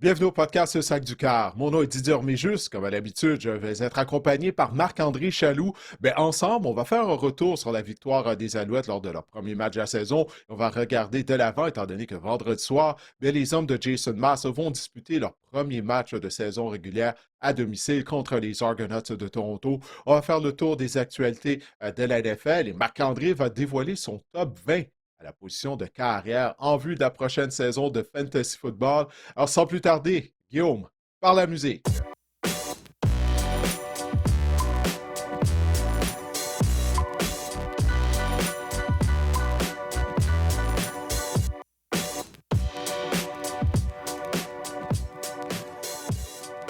Bienvenue au podcast Le Sac du Car. Mon nom est Didier Orméjus. Comme à l'habitude, je vais être accompagné par Marc-André Chaloux. Ensemble, on va faire un retour sur la victoire des Alouettes lors de leur premier match de la saison. On va regarder de l'avant, étant donné que vendredi soir, les hommes de Jason Maas vont disputer leur premier match de saison régulière à domicile contre les Argonauts de Toronto. On va faire le tour des actualités de la NFL et Marc-André va dévoiler son top 20 à la position de carrière en vue de la prochaine saison de Fantasy Football. Alors, sans plus tarder, Guillaume, par la musique.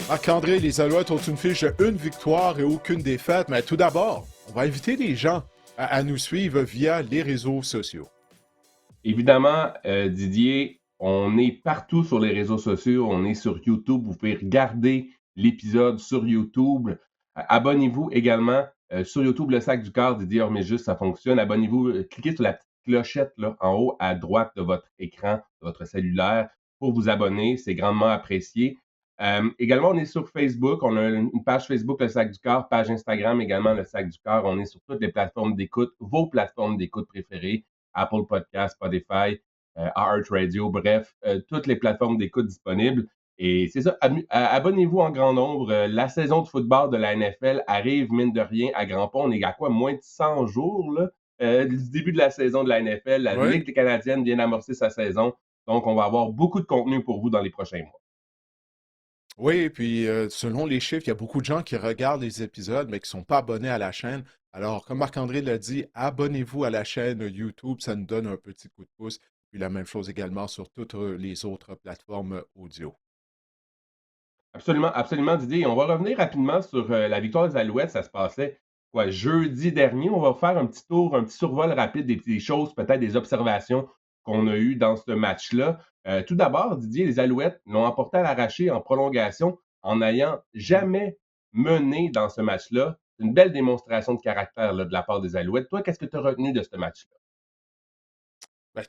Marc-André, les Alouettes ont une fiche de une victoire et aucune défaite, mais tout d'abord, on va inviter les gens à nous suivre via les réseaux sociaux. Évidemment, Didier, on est partout sur les réseaux sociaux, on est sur YouTube, vous pouvez regarder l'épisode sur YouTube. Abonnez-vous également sur YouTube, le sac du corps, Didier Orméjus, ça fonctionne. Abonnez-vous, cliquez sur la petite clochette là, en haut à droite de votre écran, de votre cellulaire, pour vous abonner, c'est grandement apprécié. Également, on est sur Facebook, on a une page Facebook, le sac du corps, page Instagram également, le sac du corps. On est sur toutes les plateformes d'écoute, vos plateformes d'écoute préférées. Apple Podcast, Spotify, iHeartRadio, bref, toutes les plateformes d'écoute disponibles. Et c'est ça, abonnez-vous en grand nombre. La saison de football de la NFL arrive, mine de rien, à grands pas. On est à quoi? Moins de 100 jours là, du début de la saison de la NFL. La Oui. Ligue canadienne vient d'amorcer sa saison. Donc, on va avoir beaucoup de contenu pour vous dans les prochains mois. Oui, puis selon les chiffres, il y a beaucoup de gens qui regardent les épisodes, mais qui ne sont pas abonnés à la chaîne. Alors, comme Marc-André l'a dit, abonnez-vous à la chaîne YouTube, ça nous donne un petit coup de pouce. Puis la même chose également sur toutes les autres plateformes audio. Absolument, absolument, Didier. On va revenir rapidement sur la victoire des Alouettes. Ça se passait quoi, jeudi dernier. On va faire un petit tour, un petit survol rapide des choses, peut-être des observations qu'on a eues dans ce match-là. Tout d'abord, Didier, les Alouettes l'ont emporté à l'arraché en prolongation en n'ayant jamais mené dans ce match-là. Une belle démonstration de caractère là, de la part des Alouettes. Toi, qu'est-ce que tu as retenu de ce match-là?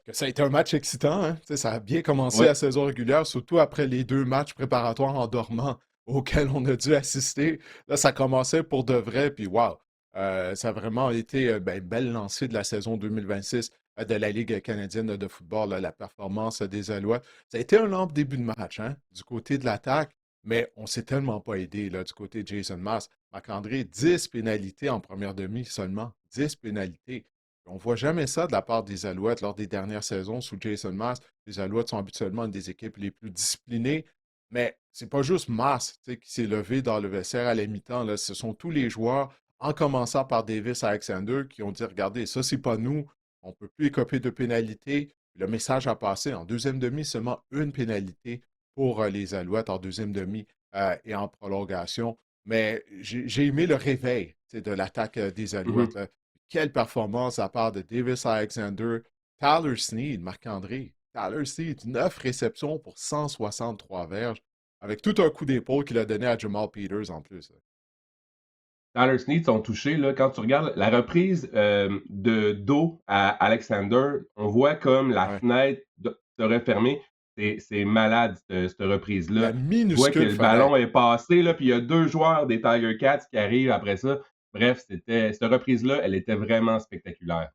Que ça a été un match excitant, hein? Tu sais, ça a bien commencé Oui, la saison régulière, surtout après les deux matchs préparatoires en dormant auxquels on a dû assister. Là, ça commençait pour de vrai, puis wow! Ça a vraiment été une belle lancée de la saison 2026 de la Ligue canadienne de football, là, la performance des Alouettes. Ça a été un lent début de match, hein, du côté de l'attaque, mais on s'est tellement pas aidé là, du côté de Jason Maas. Marc-André, 10 pénalités en première demi seulement. 10 pénalités. On ne voit jamais ça de la part des Alouettes lors des dernières saisons sous Jason Maas. Les Alouettes sont habituellement une des équipes les plus disciplinées, mais c'est pas juste Maas qui s'est levé dans le vestiaire à la mi-temps. Là. Ce sont tous les joueurs, en commençant par Davis Alexander, qui ont dit regardez, ça, c'est pas nous, on ne peut plus écoper de pénalités. Le message a passé. En deuxième demi, seulement une pénalité pour les Alouettes en deuxième demi et en prolongation. Mais j'ai aimé le réveil de l'attaque des Alouettes. mhm. Là. Quelle performance à part de Davis Alexander, Tyler Snead, Marc-André. Tyler Snead, 9 réceptions pour 163 verges, avec tout un coup d'épaule qu'il a donné à Jamal Peters en plus. Tyler Snead sont touchés. Là, quand tu regardes la reprise de dos à Alexander, on voit comme la Ouais. fenêtre se refermer. C'est malade, cette La reprise-là. Tu vois que minuscule le ballon fenêtre. est passé, là, puis il y a deux joueurs des Tiger Cats qui arrivent après ça. Bref, cette reprise-là, elle était vraiment spectaculaire.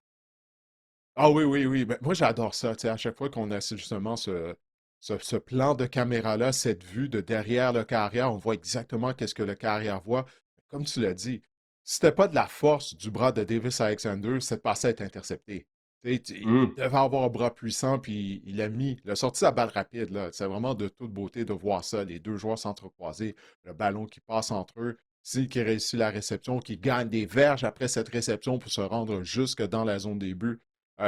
Ah oui, oui, oui. Moi, j'adore ça. À chaque fois qu'on a justement ce plan de caméra-là, cette vue de derrière le carrière, on voit exactement qu'est-ce que le carrière voit. Comme tu l'as dit, si c'était pas de la force du bras de Davis Alexander, cette passe est interceptée. Il Hum. devait avoir un bras puissant, puis il a sorti sa balle rapide. Là. C'est vraiment de toute beauté de voir ça. Les deux joueurs s'entrecroiser, le ballon qui passe entre eux, qui réussit la réception, qui gagne des verges après cette réception pour se rendre jusque dans la zone des buts.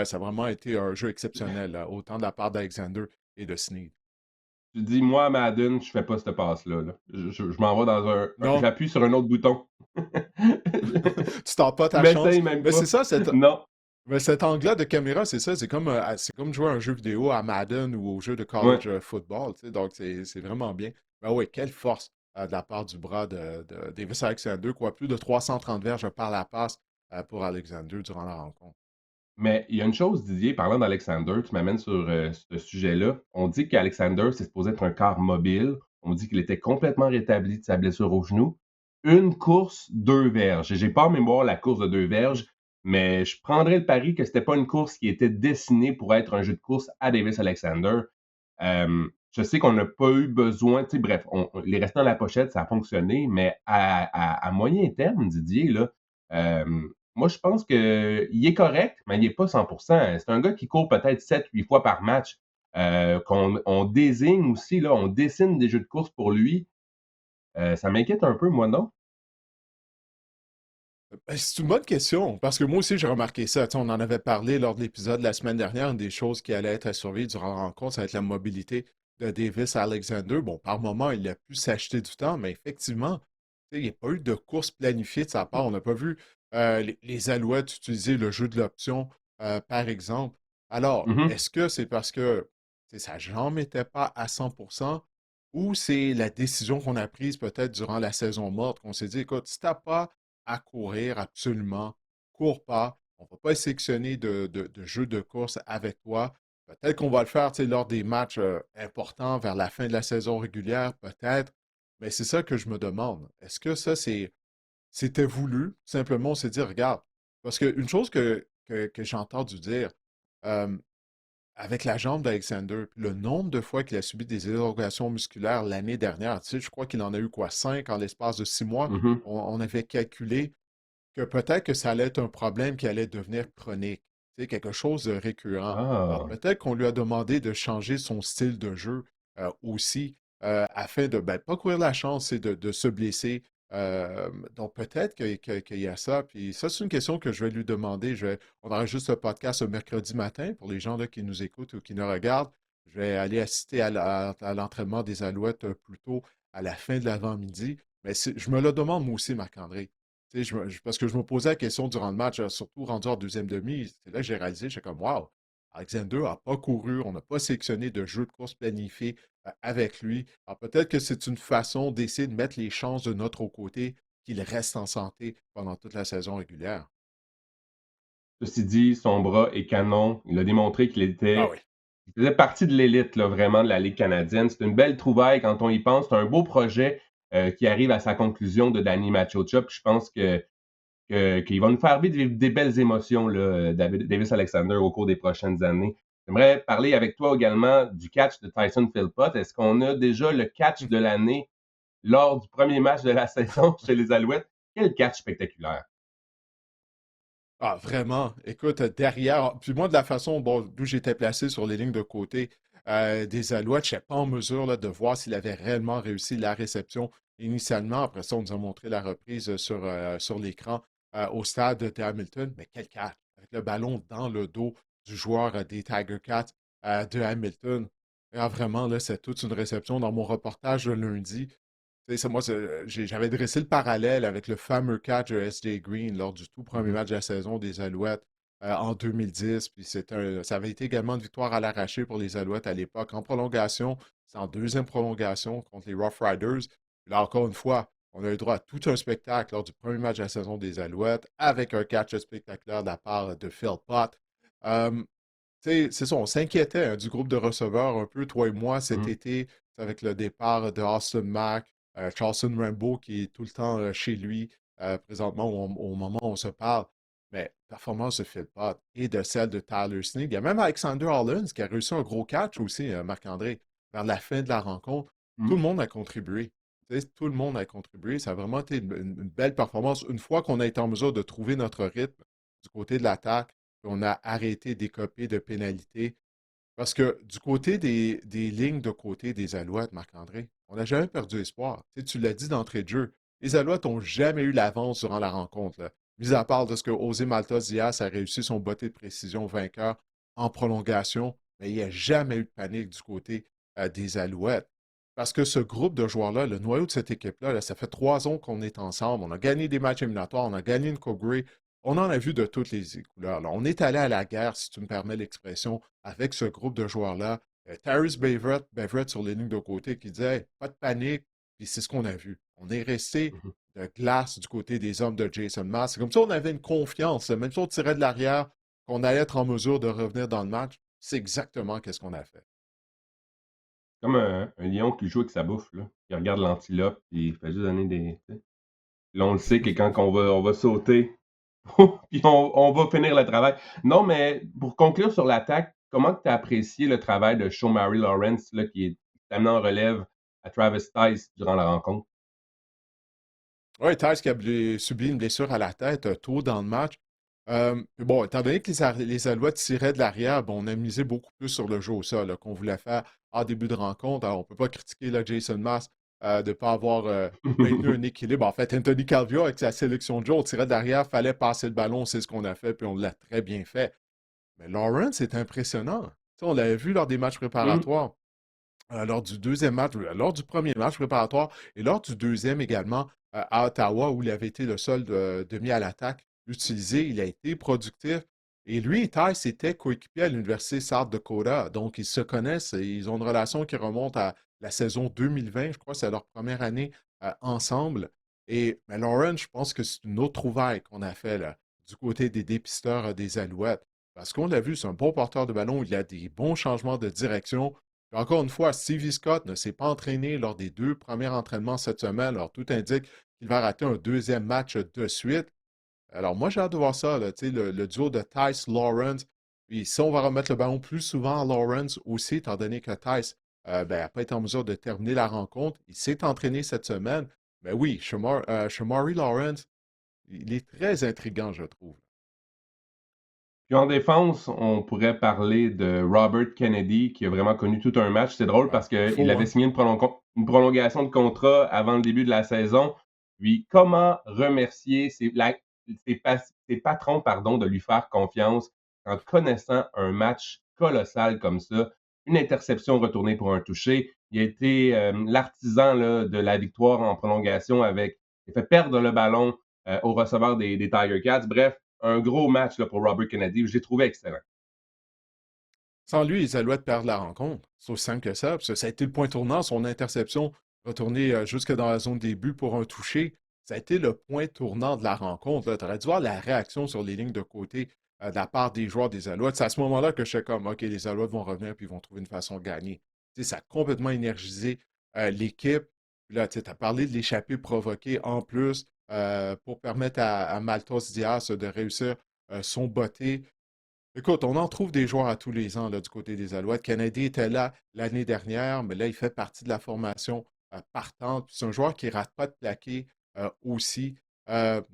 Ça a vraiment été un jeu exceptionnel, là, autant de la part d'Alexander et de Snead. Tu dis, moi, Madden, je fais pas cette passe-là. Là. Je m'en vais dans Non, j'appuie sur un autre bouton. tu tentes pas Je ta chance. m'essaye même Mais c'est pas. ça, Non. cet angle-là de caméra, c'est ça. C'est comme jouer à un jeu vidéo à Madden ou au jeu de Ouais. college football. Donc, c'est vraiment bien. Ben oui, quelle force de la part du bras de Davis Alexander, quoi. Plus de 330 verges par la passe pour Alexander durant la rencontre. Mais il y a une chose, Didier, parlant d'Alexander, tu m'amènes sur ce sujet-là. On dit qu'Alexander, c'est supposé être un corps mobile. On dit qu'il était complètement rétabli de sa blessure au genou. Une course, 2 verges. J'ai pas en mémoire la course de 2 verges, mais je prendrais le pari que c'était pas une course qui était destinée pour être un jeu de course à Davis Alexander. Je sais qu'on n'a pas eu besoin, tu sais, bref, les restants de la pochette, ça a fonctionné, mais à moyen terme, Didier, là, moi, je pense qu'il est correct, mais il n'est pas 100%. C'est un gars qui court peut-être 7, 8 fois par match, qu'on on désigne aussi, là, on dessine des jeux de course pour lui. Ça m'inquiète un peu, moi, non? Ben, c'est une bonne question, parce que moi aussi, j'ai remarqué ça. Tu sais, on en avait parlé lors de l'épisode la semaine dernière, une des choses qui allait être à surveiller durant la rencontre, ça va être la mobilité de Davis Alexander. Bon, par moment, il a pu s'acheter du temps, mais effectivement, tu sais, il n'y a pas eu de course planifiée de sa part. On n'a pas vu les Alouettes utiliser le jeu de l'option, par exemple. Alors, Mhm, est-ce que c'est parce que tu sais, sa jambe n'était pas à 100% ou c'est la décision qu'on a prise peut-être durant la saison morte, qu'on s'est dit, écoute, si tu n'as pas à courir absolument. Cours pas. On ne va pas sélectionner de jeux de course avec toi. Peut-être qu'on va le faire tu sais, lors des matchs importants vers la fin de la saison régulière, peut-être. Mais c'est ça que je me demande. Est-ce que ça, c'était voulu? Simplement, on s'est dit, regarde, parce qu'une chose que j'ai entendu dire, euh, avec la jambe d'Alexander, le nombre de fois qu'il a subi des érogations musculaires l'année dernière, tu sais, je crois qu'il en a eu quoi, 5 en l'espace de 6 mois. mhm. On avait calculé que peut-être que ça allait être un problème qui allait devenir chronique, tu sais, quelque chose de récurrent. Alors Ah. peut-être qu'on lui a demandé de changer son style de jeu aussi, afin de ne pas courir la chance c'est de se blesser. Donc peut-être qu'il y a ça. Puis ça, c'est une question que je vais lui demander. On enregistre le podcast ce mercredi matin pour les gens là, qui nous écoutent ou qui nous regardent. Je vais aller assister à l'entraînement des Alouettes plus tôt à la fin de l'avant-midi. Mais je me le demande moi aussi, Marc-André. Tu sais, parce que je me posais la question durant le match, surtout rendu en deuxième demi. C'est là que j'ai réalisé, j'étais comme, wow, Alexander n'a pas couru, on n'a pas sélectionné de jeu de course planifié avec lui. Alors peut-être que c'est une façon d'essayer de mettre les chances de notre côté qu'il reste en santé pendant toute la saison régulière. Ceci dit, son bras est canon. Il a démontré Ah oui. il faisait partie de l'élite, là, vraiment, de la Ligue canadienne. C'est une belle trouvaille quand on y pense. C'est un beau projet qui arrive à sa conclusion de Danny Machocha. Puis je pense qu'il va nous faire vivre des belles émotions, là, Davis Alexander, au cours des prochaines années. J'aimerais parler avec toi également du catch de Tyson Philpott. Est-ce qu'on a déjà le catch de l'année lors du premier match de la saison chez les Alouettes? Quel catch spectaculaire! Ah, vraiment. Écoute, derrière, puis moi, de la façon bon, d'où j'étais placé sur les lignes de côté des Alouettes, je n'étais pas en mesure là, de voir s'il avait réellement réussi la réception initialement. Après ça, on nous a montré la reprise sur l'écran au stade de Hamilton. Mais quel catch! Avec le ballon dans le dos du joueur des Tiger Cats de Hamilton. Ah, vraiment, là, c'est toute une réception. Dans mon reportage de lundi, tu sais, j'avais dressé le parallèle avec le fameux catch de S.J. Green lors du tout premier Mhm, match de la saison des Alouettes en 2010. Puis ça avait été également une victoire à l'arraché pour les Alouettes à l'époque. En prolongation, c'est en deuxième prolongation contre les Rough Riders. Puis là, encore une fois, on a eu droit à tout un spectacle lors du premier match de la saison des Alouettes avec un catch spectaculaire de la part de Phil Pott. Euh, tu sais, c'est ça, on s'inquiétait hein, du groupe de receveurs un peu, toi et moi, cet mhm, été, avec le départ de Austin Mack, Charleston Rambo qui est tout le temps chez lui présentement au moment où on se parle. Mais performance de Phil Pott et de celle de Tyler Snead. Il y a même Alexander Hollins qui a réussi un gros catch aussi, Marc-André, vers la fin de la rencontre. Tout mhm. le monde a contribué. Tu sais, tout le monde a contribué. Ça a vraiment été une belle performance. Une fois qu'on a été en mesure de trouver notre rythme du côté de l'attaque, on a arrêté d'écoper de pénalités. Parce que du côté des lignes de côté des Alouettes, Marc-André, on n'a jamais perdu espoir. Tu l'as dit d'entrée de jeu. Les Alouettes n'ont jamais eu l'avance durant la rencontre. Là. Mis à part de ce que José Maltos Diaz a réussi son botté de précision vainqueur en prolongation, mais il n'y a jamais eu de panique du côté des Alouettes. Parce que ce groupe de joueurs-là, le noyau de cette équipe-là, là, ça fait 3 ans qu'on est ensemble. On a gagné des matchs éliminatoires, on a gagné une Coupe Grey, on en a vu de toutes les couleurs. Là. On est allé à la guerre, si tu me permets l'expression, avec ce groupe de joueurs-là. Tyrese Beverett sur les lignes de côté qui disait hey, pas de panique, puis c'est ce qu'on a vu. On est resté Mhm. de glace du côté des hommes de Jason Mass. C'est comme ça on avait une confiance. Même si on tirait de l'arrière, qu'on allait être en mesure de revenir dans le match, c'est exactement qu'est-ce qu'on a fait. Comme un lion qui joue avec sa bouffe, là. Il regarde l'antilope, puis il fait juste donner des. Tu sais. Là, on le sait que quand on va sauter, puis on va finir le travail. Non, mais pour conclure sur l'attaque, comment tu as apprécié le travail de Shomari Lawrence, là, qui est amené en relève à Travis Tice durant la rencontre? Oui, Tyce qui a subi une blessure à la tête tôt dans le match. Bon, étant donné que les Alouettes tiraient de l'arrière, bon, on a misé beaucoup plus sur le jeu au sol là, qu'on voulait faire en début de rencontre. Alors, on ne peut pas critiquer là, Jason Mass de ne pas avoir maintenu un équilibre. En fait, Anthony Calvio, avec sa sélection de jeu, on tirait de l'arrière, il fallait passer le ballon, c'est ce qu'on a fait, puis on l'a très bien fait. Mais Lawrence est impressionnant. Tu sais, on l'avait vu lors des matchs Hum, préparatoires. Lors du deuxième match, lors du premier match préparatoire et lors du deuxième également à Ottawa, où il avait été le seul demi à l'attaque utilisé, il a été productif. Et lui et Tice étaient coéquipiers à l'Université South Dakota. Donc, ils se connaissent et ils ont une relation qui remonte à la saison 2020. Je crois que c'est leur première année ensemble. Et mais Lawrence, je pense que c'est une autre trouvaille qu'on a fait là, du côté des dépisteurs des Alouettes. Parce qu'on l'a vu, c'est un bon porteur de ballon. Il a des bons changements de direction. Puis encore une fois, Stevie Scott ne s'est pas entraîné lors des 2 premiers entraînements cette semaine. Alors, tout indique qu'il va rater un deuxième match de suite. Alors, moi, j'ai hâte de voir ça, là, le duo de Tice Lawrence. Puis, si on va remettre le ballon plus souvent à Lawrence aussi, étant donné que Tice n'a pas été en mesure de terminer la rencontre, il s'est entraîné cette semaine. Mais oui, Shamari Lawrence, il est très intriguant, je trouve. Puis en défense, on pourrait parler de Robert Kennedy, qui a vraiment connu tout un match. C'est drôle Ouais, parce il qu'il faut, avait hein? signé une prolongation de contrat avant le début de la saison. Puis comment remercier ses patrons pardon, de lui faire confiance en connaissant un match colossal comme ça? Une interception retournée pour un touché. Il a été l'artisan là, de la victoire en prolongation avec. Il a fait perdre le ballon au receveur des Tiger Cats. Bref, un gros match là, pour Robert Kennedy. Je l'ai trouvé excellent. Sans lui, les Alouettes perdent la rencontre. C'est aussi simple que ça. Parce que ça a été le point tournant, son interception retournée jusque dans la zone des buts pour un toucher. Ça a été le point tournant de la rencontre. Tu aurais dû voir la réaction sur les lignes de côté de la part des joueurs des Alouettes. C'est à ce moment-là que je suis comme, OK, les Alouettes vont revenir puis ils vont trouver une façon de gagner. Tu sais, ça a complètement énergisé l'équipe. Puis là, tu as parlé de l'échappée provoquée en plus pour permettre à Maltos Diaz de réussir son botté. Écoute, on en trouve des joueurs à tous les ans là, du côté des Alouettes. Kennedy était là l'année dernière, mais là, il fait partie de la formation partante. C'est un joueur qui ne rate pas de plaquer aussi.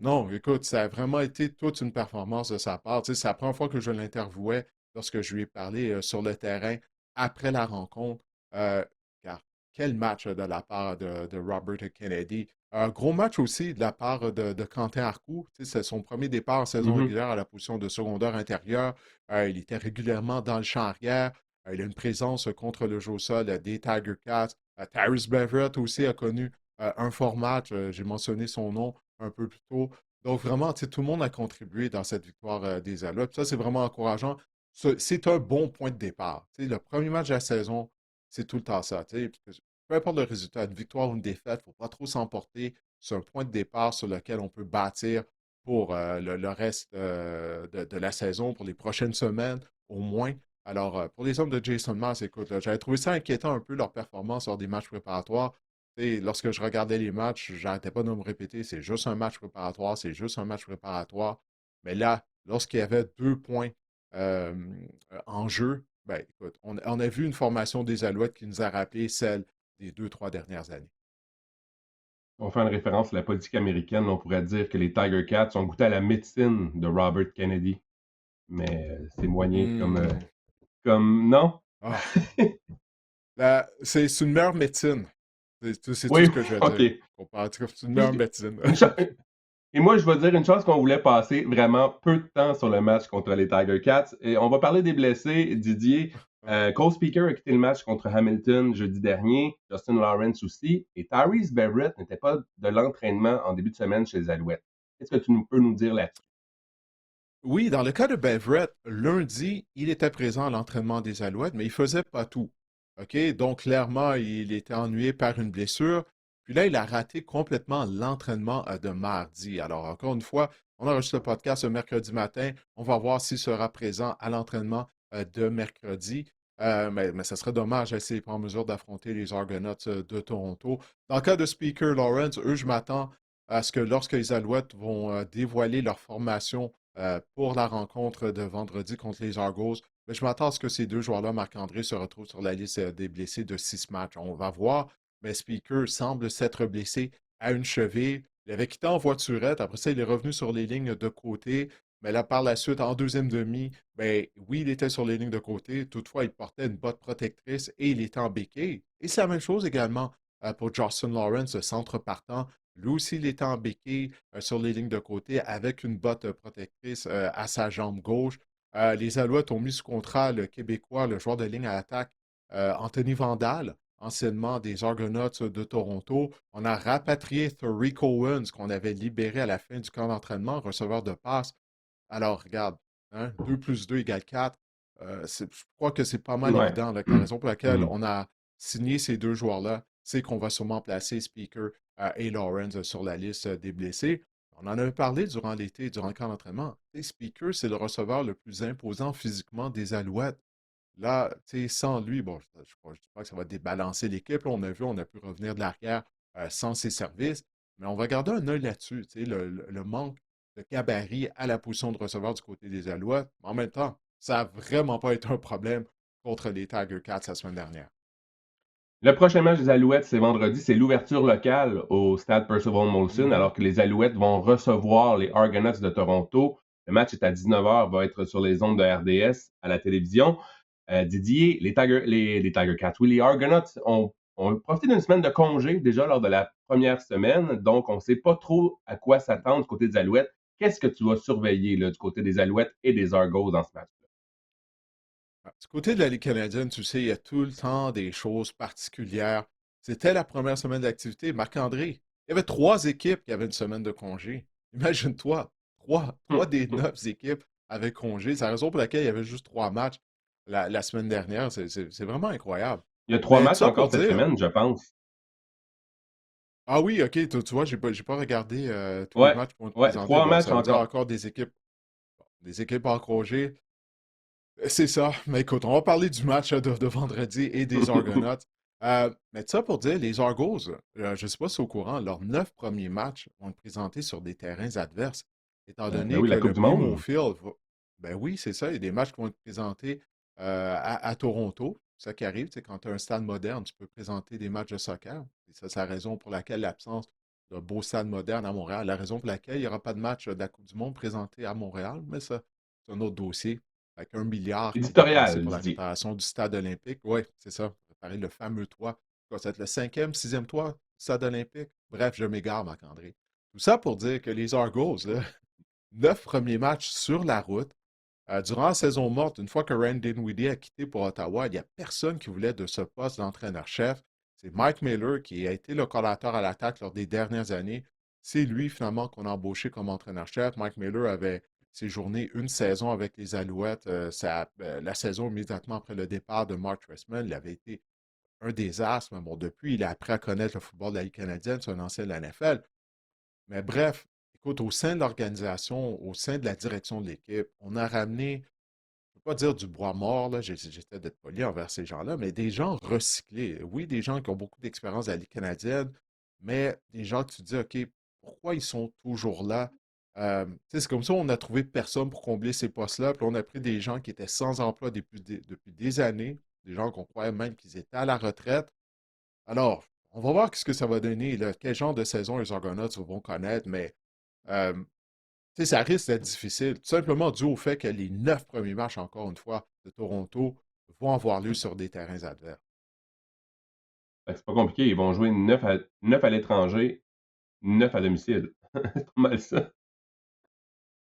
Non, écoute, ça a vraiment été toute une performance de sa part. Tu sais, c'est la première fois que je l'interviewais lorsque je lui ai parlé sur le terrain après la rencontre. Euh, Car quel match de la part de Robert Kennedy. Un gros match aussi de la part de Quentin Arcou. Tu sais, c'est son premier départ en saison Mm-hmm. régulière à la position de secondeur intérieur. Il était régulièrement dans le champ arrière. Il a une présence contre le jeu au sol des Tiger Cats. Tyrese Beverett aussi a connu un fort match. J'ai mentionné son nom un peu plus tôt. Donc, vraiment, tu sais, tout le monde a contribué dans cette victoire des Alouettes. Ça, c'est vraiment encourageant. C'est un bon point de départ. Tu sais, le premier match de la saison, c'est tout le temps ça. Tu sais, parce que peu importe le résultat, une victoire ou une défaite, il ne faut pas trop s'emporter. C'est un point de départ sur lequel on peut bâtir pour le reste de la saison, pour les prochaines semaines au moins. Alors, pour les hommes de Jason Maas, écoute, j'avais trouvé ça inquiétant un peu leur performance lors des matchs préparatoires. Et lorsque je regardais les matchs, j'arrêtais pas de me répéter, c'est juste un match préparatoire, c'est juste un match préparatoire. Mais là, lorsqu'il y avait 2 points euh, en jeu, ben écoute, on a vu une formation des Alouettes qui nous a rappelé celle des 2, 3 dernières années. On fait une référence à la politique américaine. On pourrait dire que les Tiger Cats ont goûté à la médecine de Robert Kennedy. Mais c'est moyen Hmm. comme. Non? Ah, c'est une meilleure médecine. C'est tout Oui, ce que je vais OK. dire. Comparatif, c'est une meilleure Puis, médecine. une cha- et moi, je vais dire une chose qu'on voulait passer vraiment peu de temps sur le match contre les Tiger Cats. Et on va parler des blessés. Didier, Cole Speaker a quitté le match contre Hamilton jeudi dernier. Justin Lawrence aussi. Et Tyrese Barrett n'était pas de l'entraînement en début de semaine chez les Alouettes. Qu'est-ce que peux nous dire là-dessus? Oui, dans le cas de Beverett, lundi, il était présent à l'entraînement des Alouettes, mais il ne faisait pas tout. OK? Donc, clairement, il était ennuyé par une blessure. Puis là, il a raté complètement l'entraînement de mardi. Alors, encore une fois, On enregistre le podcast le mercredi matin. On va voir s'il sera présent à l'entraînement de mercredi. Mais ça serait dommage s'il n'est pas en mesure d'affronter les Argonauts de Toronto. Dans le cas de Speaker Lawrence, eux, je m'attends à ce que lorsque les Alouettes vont dévoiler leur formation pour la rencontre de vendredi contre les Argos, mais je m'attends à ce que ces deux joueurs-là, Marc-André, se retrouvent sur la liste des blessés de 6 matchs. On va voir, mais Speaker semble s'être blessé à une cheville. Il avait quitté en voiturette. Après ça, il est revenu sur les lignes de côté. Mais là, par la suite, en deuxième demi, ben oui, il était sur les lignes de côté. Toutefois, il portait une botte protectrice et il était en béquille. Et c'est la même chose également pour Justin Lawrence, le centre partant. Lui aussi, il était en béquille sur les lignes de côté avec une botte protectrice à sa jambe gauche. Les Alouettes ont mis sous contrat le Québécois, le joueur de ligne à attaque, Anthony Vandal, anciennement des Argonauts de Toronto. On a rapatrié Tariq Owens, qu'on avait libéré à la fin du camp d'entraînement, receveur de passe. Alors, regarde, hein, 2 plus 2 égale 4. Je crois que c'est pas mal Ouais. évident là, que la raison pour laquelle Mhm. on a signé ces deux joueurs-là, c'est qu'on va sûrement placer Speaker et Lawrence sur la liste des blessés. On en avait parlé durant l'été, durant le camp d'entraînement. Speaker, c'est le receveur le plus imposant physiquement des Alouettes. Là, tu sais, sans lui, bon, je ne dis pas que ça va débalancer l'équipe. Là, on a vu, on a pu revenir de l'arrière sans ses services. Mais on va garder un œil là-dessus. Tu sais, le manque de gabarit à la position de receveur du côté des Alouettes. Mais en même temps, ça n'a vraiment pas été un problème contre les Tiger Cats la semaine dernière. Le prochain match des Alouettes, c'est vendredi. C'est l'ouverture locale au stade Percival Molson, Mhm. alors que les Alouettes vont recevoir les Argonauts de Toronto. Le match est à 19h, va être sur les ondes de RDS à la télévision. Didier, les Tiger Cats, oui, les Argonauts ont profité d'une semaine de congé déjà lors de la première semaine, donc on ne sait pas trop à quoi s'attendre du côté des Alouettes. Qu'est-ce que tu vas surveiller là, du côté des Alouettes et des Argos dans ce match? Du côté de la Ligue canadienne, tu sais, il y a tout le temps des choses particulières. C'était la première semaine d'activité. Marc-André, il y avait 3 équipes qui avaient une semaine de congé. Imagine-toi, trois des 9 équipes avaient congé. C'est la raison pour laquelle il y avait juste 3 matchs la semaine dernière. C'est vraiment incroyable. Il y a trois Mais tout matchs ça pour encore cette dire, semaine, je pense. ah oui, ok, tu vois, j'ai pas regardé tous les Ouais, matchs qui vont être ouais, présentés. trois Bon, matchs ça veut dire encore. encore des équipes en congé. C'est ça. Mais écoute, on va parler du match de vendredi et des Argonauts. Mais ça pour dire, les Argos, je ne sais pas si c'est au courant, leurs 9 premiers matchs vont être présentés sur des terrains adverses, étant Ben donné oui, que la Coupe le du BMO Monde. Field, ben oui, c'est ça, il y a des matchs qui vont être présentés à Toronto. C'est ça qui arrive, tu sais, quand tu as un stade moderne, tu peux présenter des matchs de soccer. Et ça, c'est la raison pour laquelle l'absence d'un beau stade moderne à Montréal, la raison pour laquelle il n'y aura pas de match de la Coupe du Monde présenté à Montréal, mais ça, c'est un autre dossier avec 1 milliard qui est dépensé Éditorial, pour la Didier. réparation du stade olympique. Oui, c'est ça. Réparer le fameux toit. Ça va être le cinquième, sixième toit du stade olympique. Bref, je m'égare, Marc-André. Tout ça pour dire que les Argos, là, 9 premiers matchs sur la route. Durant la saison morte, une fois que Randy Dinwiddie a quitté pour Ottawa, il n'y a personne qui voulait de ce poste d'entraîneur-chef. C'est Mike Miller qui a été le collateur à l'attaque lors des dernières années. C'est lui, finalement, qu'on a embauché comme entraîneur-chef. Mike Miller avait séjourné une saison avec les Alouettes. La saison immédiatement après le départ de Mark Trestman, il avait été un désastre. Mais bon, depuis, il a appris à connaître le football de la Ligue canadienne. C'est un ancien de la NFL. Mais bref, écoute, au sein de l'organisation, au sein de la direction de l'équipe, on a ramené, je ne peux pas dire du bois mort, là, j'essaie d'être poli envers ces gens-là, mais des gens recyclés. Oui, des gens qui ont beaucoup d'expérience à la Ligue canadienne, mais des gens que tu te dis, OK, pourquoi ils sont toujours là? Tu sais, c'est comme ça, on a trouvé personne pour combler ces postes-là, puis on a pris des gens qui étaient sans emploi depuis des années, des gens qu'on croyait même qu'ils étaient à la retraite. Alors, on va voir ce que ça va donner, là, quel genre de saison les Argonauts vont connaître, mais euh, tu sais, ça risque d'être difficile, tout simplement dû au fait que les 9 premiers matchs, encore une fois, de Toronto vont avoir lieu sur des terrains adverses. Fait que c'est pas compliqué, ils vont jouer 9 à l'étranger, 9 à domicile. C'est pas mal ça.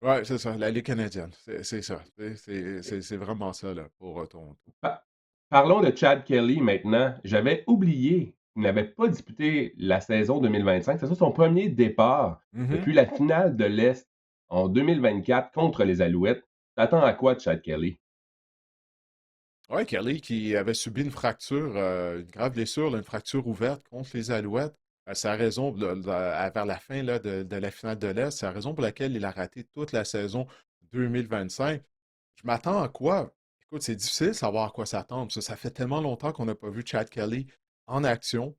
Ouais, c'est ça, la Ligue canadienne, c'est ça. C'est vraiment ça là, pour Toronto. Pa- Parlons de Chad Kelly maintenant. J'avais oublié qu'il n'avait pas disputé la saison 2025. C'est ça son premier départ Mhm. depuis la finale de l'Est en 2024 contre les Alouettes. T'attends à quoi de Chad Kelly? Ouais, Kelly qui avait subi une fracture, une grave blessure, là, une fracture ouverte contre les Alouettes. C'est la raison, vers la fin là, de la finale de l'Est, c'est la raison pour laquelle il a raté toute la saison 2025. Je m'attends à quoi? Écoute, c'est difficile de savoir à quoi s'attendre, parce que ça fait tellement longtemps qu'on n'a pas vu Chad Kelly en action.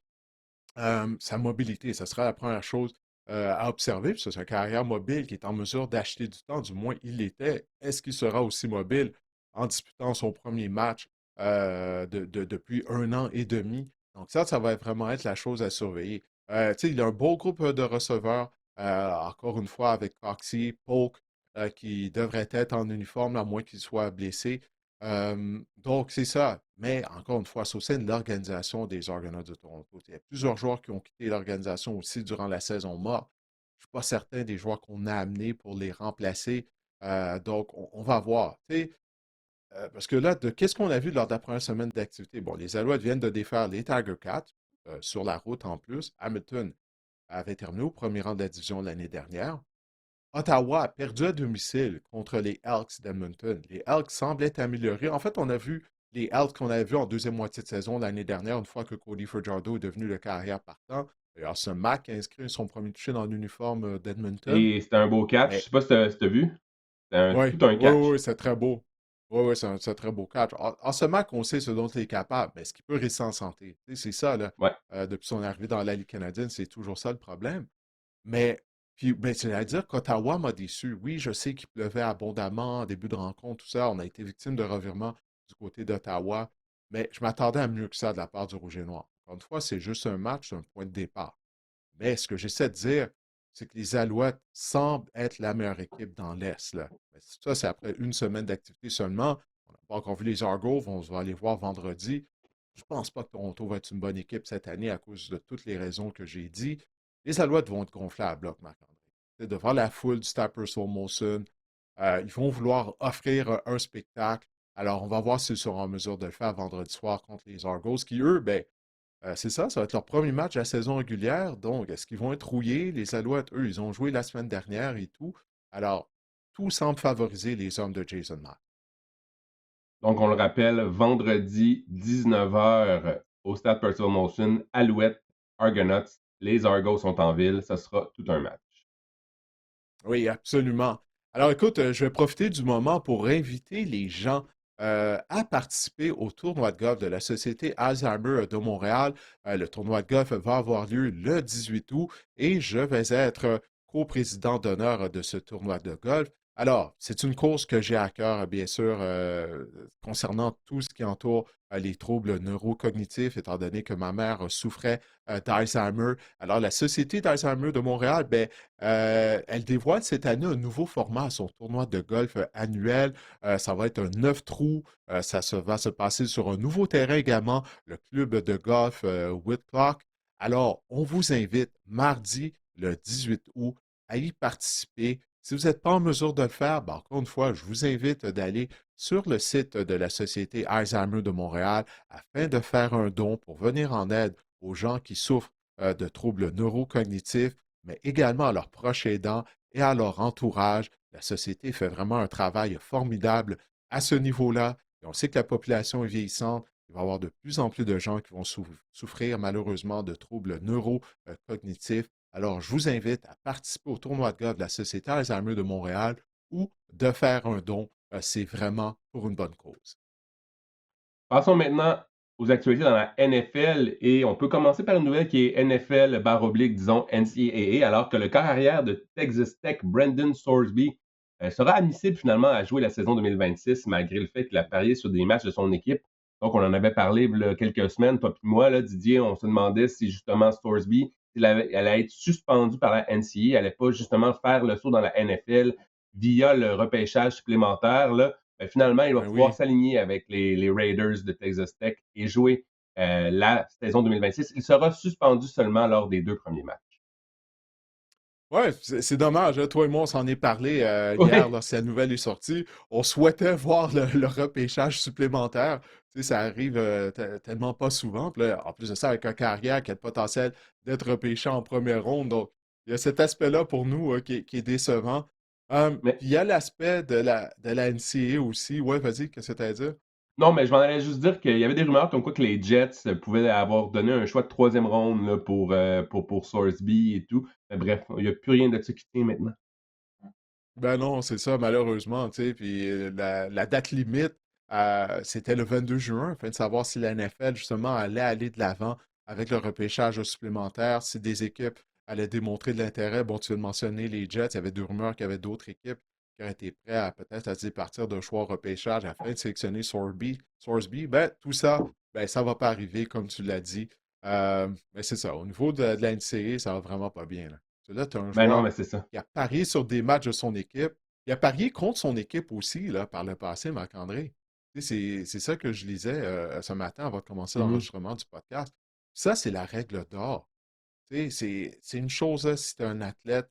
Sa mobilité, ce sera la première chose à observer, puis c'est une carrière mobile qui est en mesure d'acheter du temps, du moins il l'était. Est-ce qu'il sera aussi mobile en disputant son premier match depuis 1 an et demi? Donc ça va vraiment être la chose à surveiller. Tu sais, il a un beau groupe de receveurs, encore une fois avec Coxie, Polk, qui devrait être en uniforme, à moins qu'il soit blessé. Donc, c'est ça. Mais encore une fois, c'est au sein de l'organisation des Argonauts de Toronto. Il y a plusieurs joueurs qui ont quitté l'organisation aussi durant la saison morte. Je ne suis pas certain des joueurs qu'on a amenés pour les remplacer. Donc, on va voir. Tu sais, parce que là, qu'est-ce qu'on a vu lors de la première semaine d'activité? Bon, les Alouettes viennent de défaire les Tiger Cats sur la route en plus. Hamilton avait terminé au premier rang de la division l'année dernière. Ottawa a perdu à domicile contre les Elks d'Edmonton. Les Elks semblent être améliorés. En fait, on a vu les Elks qu'on avait vus en deuxième moitié de saison l'année dernière, une fois que Cody Fajardo est devenu le carrière partant. D'ailleurs, ce Mac a inscrit son premier touché dans l'uniforme d'Edmonton. Et c'était un beau catch. Je Mais sais pas si tu as vu. C'était oui, tout un oui, oui, catch. oui, c'est très beau. Oui, oui, c'est un très beau catch. En ce Mac, on sait ce dont il est capable, mais est-ce qu'il peut rester en santé? Tu sais, c'est ça, là. Ouais. Depuis son arrivée dans la Ligue canadienne, c'est toujours ça le problème. Mais, puis, ben, c'est-à-dire qu'Ottawa m'a déçu. Oui, je sais qu'il pleuvait abondamment en début de rencontre, tout ça. On a été victime de revirements du côté d'Ottawa. Mais je m'attendais à mieux que ça de la part du Rouge et Noir. Encore une fois, c'est juste un match, c'est un point de départ. Mais ce que j'essaie de dire, c'est que les Alouettes semblent être la meilleure équipe dans l'Est, là. Mais ça, c'est après une semaine d'activité seulement. On n'a pas encore vu les Argos, on va aller voir vendredi. Je ne pense pas que Toronto va être une bonne équipe cette année à cause de toutes les raisons que j'ai dit. Les Alouettes vont être gonflés à bloc, Marc-André. Devant la foule du Stade Russell Molson, ils vont vouloir offrir un spectacle. Alors, on va voir s'ils seront en mesure de le faire vendredi soir contre les Argos, qui, eux, ben, c'est ça, ça va être leur premier match de la saison régulière. Donc, est-ce qu'ils vont être rouillés? Les Alouettes, eux, ils ont joué la semaine dernière et tout. Alors, tout semble favoriser les hommes de Jason Mack. Donc, on le rappelle, vendredi 19h au Stade Percival Molson, Alouette, Argonauts, les Argos sont en ville. Ça sera tout un match. Oui, absolument. Alors écoute, je vais profiter du moment pour inviter les gens à participer au tournoi de golf de la Société Alzheimer de Montréal. Le tournoi de golf va avoir lieu le 18 août et je vais être coprésident d'honneur de ce tournoi de golf. Alors, c'est une course que j'ai à cœur, bien sûr, concernant tout ce qui entoure les troubles neurocognitifs, étant donné que ma mère souffrait d'Alzheimer. Alors, la Société d'Alzheimer de Montréal, ben, elle dévoile cette année un nouveau format à son tournoi de golf annuel. Ça va être un 9 trous. Va se passer sur un nouveau terrain également, le club de golf Whitlock. Alors, on vous invite mardi, le 18 août, à y participer. Si vous n'êtes pas en mesure de le faire, ben, encore une fois, je vous invite d'aller sur le site de la Société Alzheimer de Montréal afin de faire un don pour venir en aide aux gens qui souffrent de troubles neurocognitifs, mais également à leurs proches aidants et à leur entourage. La société fait vraiment un travail formidable à ce niveau-là. Et on sait que la population est vieillissante. Il va y avoir de plus en plus de gens qui vont souffrir malheureusement de troubles neurocognitifs. Alors, je vous invite à participer au tournoi de golf de la Société Alzheimer de Montréal ou de faire un don. C'est vraiment pour une bonne cause. Passons maintenant aux actualités dans la NFL et on peut commencer par une nouvelle qui est NFL disons NCAA, alors que le corps arrière de Texas Tech, Brandon Sorsby, sera admissible finalement à jouer la saison 2026 malgré le fait qu'il a parié sur des matchs de son équipe. Donc, on en avait parlé il y a quelques semaines, toi et moi, là, Didier, on se demandait si justement Sorsby, elle allait être suspendue par la NCAA, elle allait pas justement faire le saut dans la NFL via le repêchage supplémentaire, là. Finalement, il va Ben pouvoir oui. s'aligner avec les Raiders de Texas Tech et jouer la saison 2026. Il sera suspendu seulement lors des 2 premiers matchs. Ouais, c'est dommage, hein. Toi et moi, on s'en est parlé hier Oui, lorsque la nouvelle est sortie. On souhaitait voir le repêchage supplémentaire. Tu sais, ça arrive tellement pas souvent. Puis là, en plus de ça, avec un carrière qui a le potentiel d'être repêché en première ronde. Donc, il y a cet aspect-là pour nous qui est décevant. mais Puis il y a l'aspect de la NCAA aussi. Ouais, vas-y, qu'est-ce que tu as à dire? Non, mais je m'en allais juste dire qu'il y avait des rumeurs comme quoi que les Jets pouvaient avoir donné un choix de troisième ronde là, pour Sorsby et tout. Mais bref, il n'y a plus rien de ça qui tient maintenant. Ben non, c'est ça, malheureusement, tu sais. Puis la date limite, c'était le 22 juin, afin de savoir si la NFL, justement, allait aller de l'avant avec le repêchage supplémentaire, si des équipes allaient démontrer de l'intérêt. Bon, tu viens de mentionner les Jets, il y avait des rumeurs qu'il y avait d'autres équipes qui auraient été prêtes à peut-être à se départir de choix au repêchage afin de sélectionner Sorsby. Ben, tout ça, ben, ça va pas arriver, comme tu l'as dit. Mais c'est ça. Au niveau de la NCAA, ça va vraiment pas bien, là. Parce que là, tu as un Ben non, joueur mais c'est ça. qui a parié sur des matchs de son équipe. Il a parié contre son équipe aussi, là, par le passé, Marc-André. Tu sais, c'est ça que je lisais ce matin avant de commencer Mhm. l'enregistrement du podcast. Ça, c'est la règle d'or. Tu sais, c'est une chose, là, si tu es un athlète,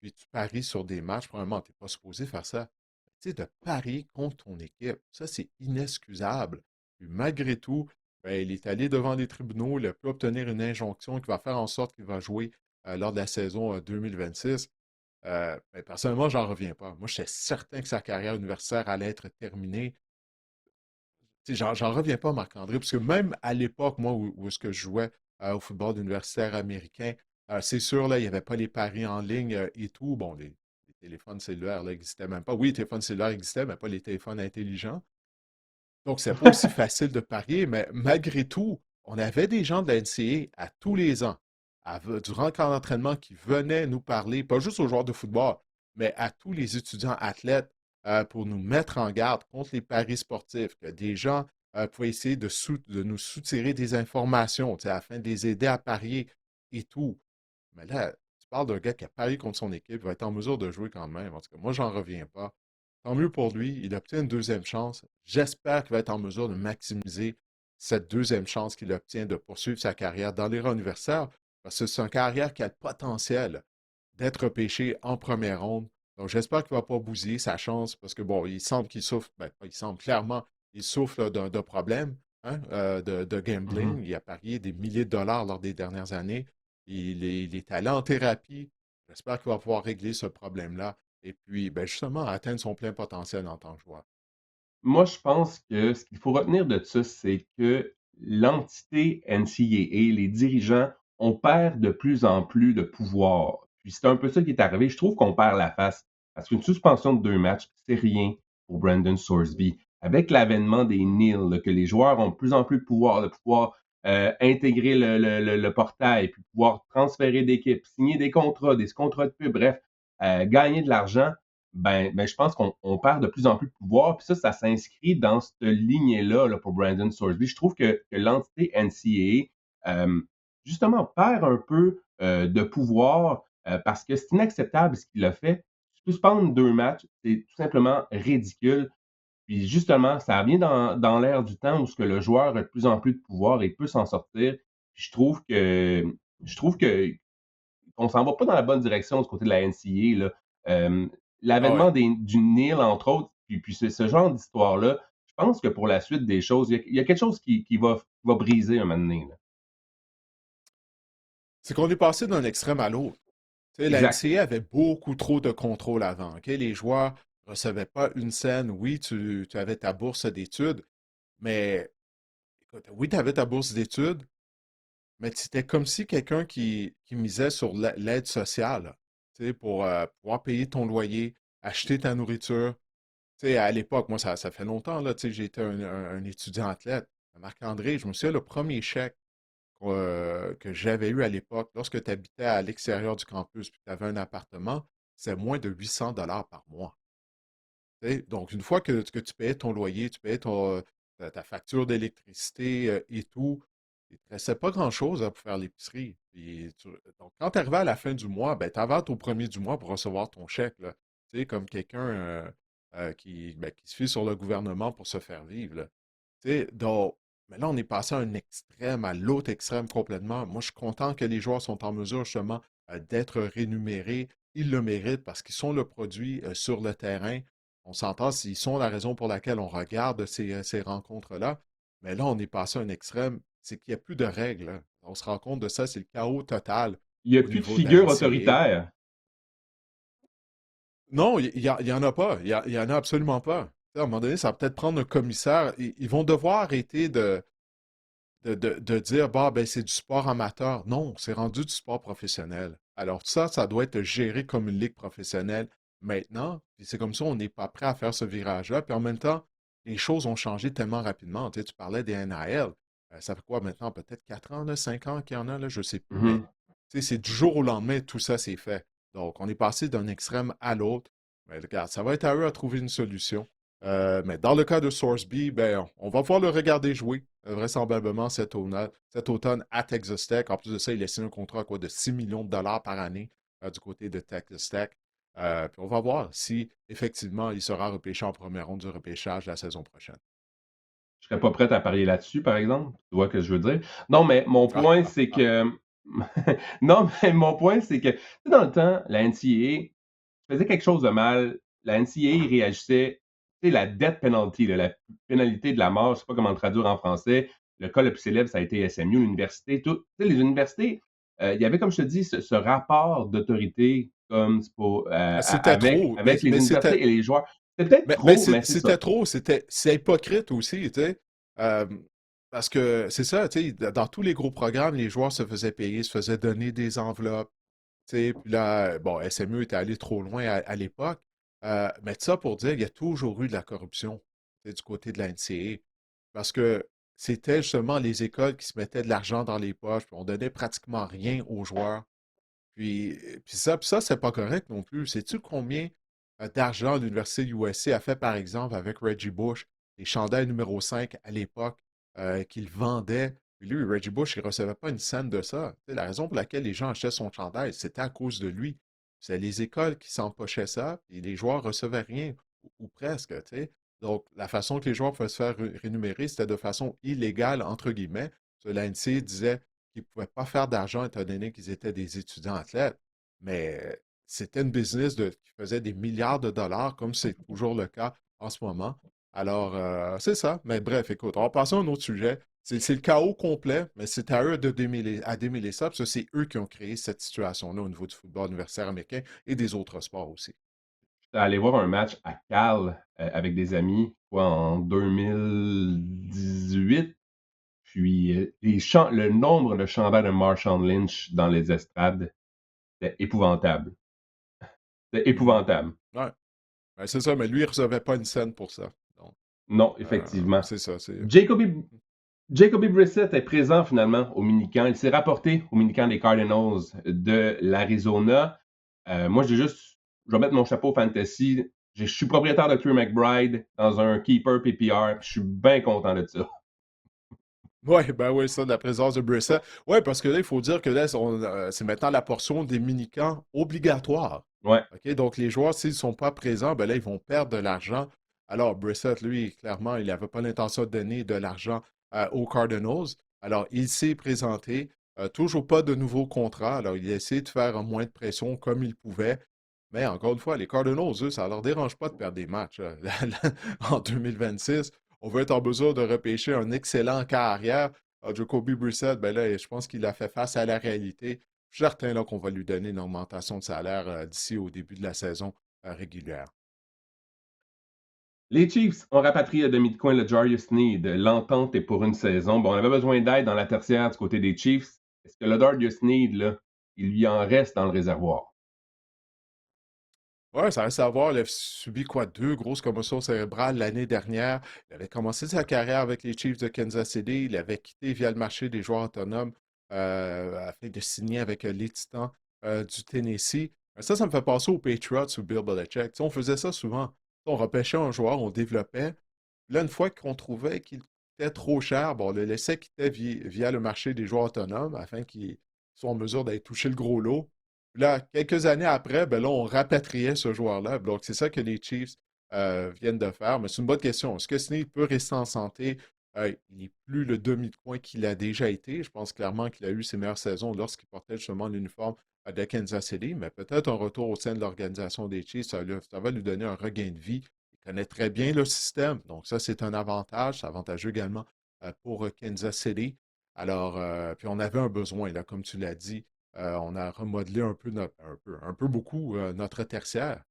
puis tu paries sur des matchs, probablement, tu n'es pas supposé faire ça. Tu sais, de parier contre ton équipe, ça, c'est inexcusable. Puis malgré tout, ben, il est allé devant les tribunaux, il a pu obtenir une injonction qui va faire en sorte qu'il va jouer lors de la saison 2026. Ben, personnellement, j'en reviens pas. Moi, j'étais certain que sa carrière universitaire allait être terminée. Tu sais, j'en reviens pas, Marc-André, parce que même à l'époque, moi, où est-ce que je jouais au football universitaire américain, c'est sûr, là, il n'y avait pas les paris en ligne et tout. Bon, les téléphones cellulaires, là, n'existaient même pas. Oui, les téléphones cellulaires existaient, mais pas les téléphones intelligents. Donc, c'est pas aussi facile de parier, mais malgré tout, on avait des gens de la NCAA à tous les ans, durant le camp d'entraînement, qui venaient nous parler, pas juste aux joueurs de football, mais à tous les étudiants athlètes pour nous mettre en garde contre les paris sportifs, que des gens pouvaient essayer de nous soutirer des informations, tu sais, afin de les aider à parier et tout. Mais là, tu parles d'un gars qui a parié contre son équipe, il va être en mesure de jouer quand même. En tout cas, moi, j'en reviens pas. Tant mieux pour lui, il obtient une deuxième chance. J'espère qu'il va être en mesure de maximiser cette deuxième chance qu'il obtient de poursuivre sa carrière dans les rangs universitaires, parce que c'est une carrière qui a le potentiel d'être repêché en première ronde. Donc, j'espère qu'il ne va pas bousiller sa chance, parce que, bon, il semble qu'il souffre, ben, pas il semble clairement, il souffre là, d'un problème hein, de Mhm. gambling. Il a parié des milliers de dollars lors des dernières années. Il est allé en thérapie. J'espère qu'il va pouvoir régler ce problème-là et puis, ben, justement, atteindre son plein potentiel en tant que joueur. Moi, je pense que ce qu'il faut retenir de ça, c'est que l'entité NCAA, les dirigeants, on perd de plus en plus de pouvoir. Puis c'est un peu ça qui est arrivé. Je trouve qu'on perd la face. Parce qu'une suspension de 2 matchs, c'est rien pour Brandon Sorsby. Avec l'avènement des NIL, là, que les joueurs ont de plus en plus de pouvoir intégrer le portail, puis pouvoir transférer d'équipes, signer des contrats, des contrats de pub, bref, gagner de l'argent, ben, je pense qu'on perd de plus en plus de pouvoir. Puis ça s'inscrit dans cette lignée-là là, pour Brandon Sorsby. Je trouve que l'entité NCAA, justement, perd un peu de pouvoir parce que c'est inacceptable ce qu'il a fait. Suspendre 2 matchs, c'est tout simplement ridicule. Puis justement, ça vient dans l'air du temps où ce que le joueur a de plus en plus de pouvoir et peut s'en sortir. Puis je trouve que on s'en va pas dans la bonne direction du côté de la NCA. Là. Euh, Ah ouais. L'avènement du NIL, entre autres, puis ce genre d'histoire-là, je pense que pour la suite des choses, il y a quelque chose qui va briser un moment donné. Là. C'est qu'on est passé d'un extrême à l'autre. Tu sais, la Exact. NCAA avait beaucoup trop de contrôle avant. OK? Les joueurs ne recevaient pas une scène. Oui, tu avais ta bourse d'études, mais écoute, oui, tu avais ta bourse d'études, mais c'était comme si quelqu'un qui misait sur l'aide sociale, tu sais, pour pouvoir payer ton loyer, acheter ta nourriture. Tu sais, à l'époque, moi, ça fait longtemps, là, tu sais, j'étais un étudiant athlète. Marc-André, je me souviens, le premier chèque que j'avais eu à l'époque, lorsque tu habitais à l'extérieur du campus puis tu avais un appartement, c'est moins de 800 dollars par mois. Tu sais, donc, une fois que tu payais ton loyer, tu payais ta facture d'électricité et tout, il ne te restait pas grand-chose pour faire l'épicerie. Donc, quand tu arrivais à la fin du mois, ben, tu avais au premier du mois pour recevoir ton chèque, là. Tu sais, comme quelqu'un qui se fie sur le gouvernement pour se faire vivre, là. Tu sais, donc, mais là, on est passé à un extrême, à l'autre extrême complètement. Moi, je suis content que les joueurs sont en mesure justement d'être rémunérés. Ils le méritent parce qu'ils sont le produit sur le terrain. On s'entend s'ils sont la raison pour laquelle on regarde ces rencontres-là. Mais là, on est passé à un extrême, c'est qu'il n'y a plus de règles, hein. On se rend compte de ça, c'est le chaos total Il n'y a au plus de niveau de la figure NCAA. autoritaire. Non, il y en a pas. Il y en a absolument pas. À un moment donné, ça va peut-être prendre un commissaire. Ils vont devoir arrêter de dire, bah, ben, c'est du sport amateur. Non, c'est rendu du sport professionnel. Alors, ça doit être géré comme une ligue professionnelle maintenant. Puis c'est comme ça, on n'est pas prêt à faire ce virage-là. Puis en même temps, les choses ont changé tellement rapidement. Tu sais, tu parlais des NIL. Ça fait quoi maintenant? Peut-être 4 ans, là, 5 ans qu'il y en a, là, je ne sais plus, mais Mhm. tu sais, c'est du jour au lendemain, tout ça s'est fait. Donc, on est passé d'un extrême à l'autre. Mais regarde, ça va être à eux à trouver une solution. Mais dans le cas de Sourceby, ben, on va pouvoir le regarder jouer vraisemblablement cet automne à Texas Tech. En plus de ça, il a signé un contrat à quoi, de 6 millions de dollars par année du côté de Texas Tech. Puis on va voir si effectivement il sera repêché en première ronde du repêchage la saison prochaine. Je serais pas prête à parier là-dessus, par exemple. Tu vois ce que je veux dire? Non, mais mon Ah, point, ah, c'est ah. que non, mais mon point, c'est que, tu sais, dans le temps, la NCAA faisait quelque chose de mal, la NCAA réagissait, tu sais, la death penalty, là, la pénalité de la mort, je sais pas comment le traduire en français. Le cas le plus célèbre, ça a été SMU, l'université. Tu sais, les universités, il y avait, comme je te dis, ce rapport d'autorité comme c'est pour, C'était trop, avec les universités et les joueurs. C'était peut-être mais trop, mais c'est c'était ça. trop, c'est hypocrite aussi, tu sais. Euh, Parce que c'est ça, tu sais, dans tous les gros programmes, les joueurs se faisaient payer, se faisaient donner des enveloppes. Tu sais, puis là, bon, SMU était allé trop loin à l'époque. Mais ça pour dire qu'il y a toujours eu de la corruption, tu sais, du côté de la NCAA. Parce que c'était justement les écoles qui se mettaient de l'argent dans les poches, puis on donnait pratiquement rien aux joueurs. Puis ça, c'est pas correct non plus. Sais-tu combien d'argent l'Université USC a fait, par exemple, avec Reggie Bush, les chandails numéro 5 à l'époque, qu'il vendait? Puis lui, Reggie Bush, il ne recevait pas une scène de ça. Tu sais, la raison pour laquelle les gens achetaient son chandail, c'était à cause de lui. C'est les écoles qui s'empochaient ça, et les joueurs ne recevaient rien, ou presque, tu sais. Donc, la façon que les joueurs pouvaient se faire rémunérer, c'était de façon illégale, entre guillemets. La NCAA disait qu'ils ne pouvaient pas faire d'argent étant donné qu'ils étaient des étudiants athlètes. Mais c'était une business qui faisait des milliards de dollars, comme c'est toujours le cas en ce moment. Alors, c'est ça. Mais bref, écoute, on va passer à un autre sujet. C'est le chaos complet, mais c'est à eux à démêler ça, parce que c'est eux qui ont créé cette situation-là au niveau du football universitaire américain et des autres sports aussi. J'étais allé voir un match à Cal avec des amis quoi, en 2018. Puis le nombre de chandails de Marshawn Lynch dans les estrades, c'était épouvantable. C'était Mhm. épouvantable. Ouais. Ben, c'est ça, mais lui, il ne recevait pas une scène pour ça. Donc, Non, effectivement. c'est ça. Jacoby, Jacoby Brissett est présent finalement au minicamp. Il s'est rapporté au minicamp des Cardinals de l'Arizona. Moi, je vais mettre mon chapeau fantasy. Je suis propriétaire de Trey McBride dans un keeper PPR. Je suis bien content de ça. Oui, ben oui, ça, de la présence de Brissett. Oui, parce que là, il faut dire que là, c'est maintenant la portion des mini-camps obligatoires. Ouais. OK? Donc, les joueurs, s'ils ne sont pas présents, ben là, ils vont perdre de l'argent. Alors, Brissett, lui, clairement, il n'avait pas l'intention de donner de l'argent aux Cardinals. Alors, il s'est présenté. Toujours pas de nouveau contrat. Alors, il a essayé de faire moins de pression comme il pouvait. Mais encore une fois, les Cardinals, eux, ça ne leur dérange pas de perdre des matchs en 2026. On veut être en mesure de repêcher un excellent carrière. Jacoby Brissett, ben là, je pense qu'il a fait face à la réalité. Je suis certain là, qu'on va lui donner une augmentation de salaire d'ici au début de la saison régulière. Les Chiefs ont rapatrié à demi de coin le Jarius Need. L'entente est pour une saison. Bon, on avait besoin d'aide dans la tertiaire du côté des Chiefs. Est-ce que le Jarius Need, là, il lui en reste dans le réservoir? Ouais, ça reste à voir. Il a subi quoi, deux grosses commotions cérébrales l'année dernière. Il avait commencé sa carrière avec les Chiefs de Kansas City. Il avait quitté via le marché des joueurs autonomes afin de signer avec les Titans du Tennessee. Ça me fait penser aux Patriots ou Bill Belichick. Tu sais, on faisait ça souvent. On repêchait un joueur, on développait. Là, une fois qu'on trouvait qu'il coûtait trop cher, bon, on le laissait quitter via le marché des joueurs autonomes afin qu'ils soient en mesure d'aller toucher le gros lot. Puis là, quelques années après, ben là, on rapatriait ce joueur-là. Donc, c'est ça que les Chiefs viennent de faire. Mais c'est une bonne question. Est-ce que Snead peut rester en santé? Il n'est plus le demi de coin qu'il a déjà été. Je pense clairement qu'il a eu ses meilleures saisons lorsqu'il portait justement l'uniforme de Kansas City. Mais peut-être un retour au sein de l'organisation des Chiefs, ça va lui donner un regain de vie. Il connaît très bien le système. Donc, ça, c'est un avantage. C'est avantageux également pour Kansas City. Alors, puis on avait un besoin, là, comme tu l'as dit. On a remodelé un peu beaucoup notre tertiaire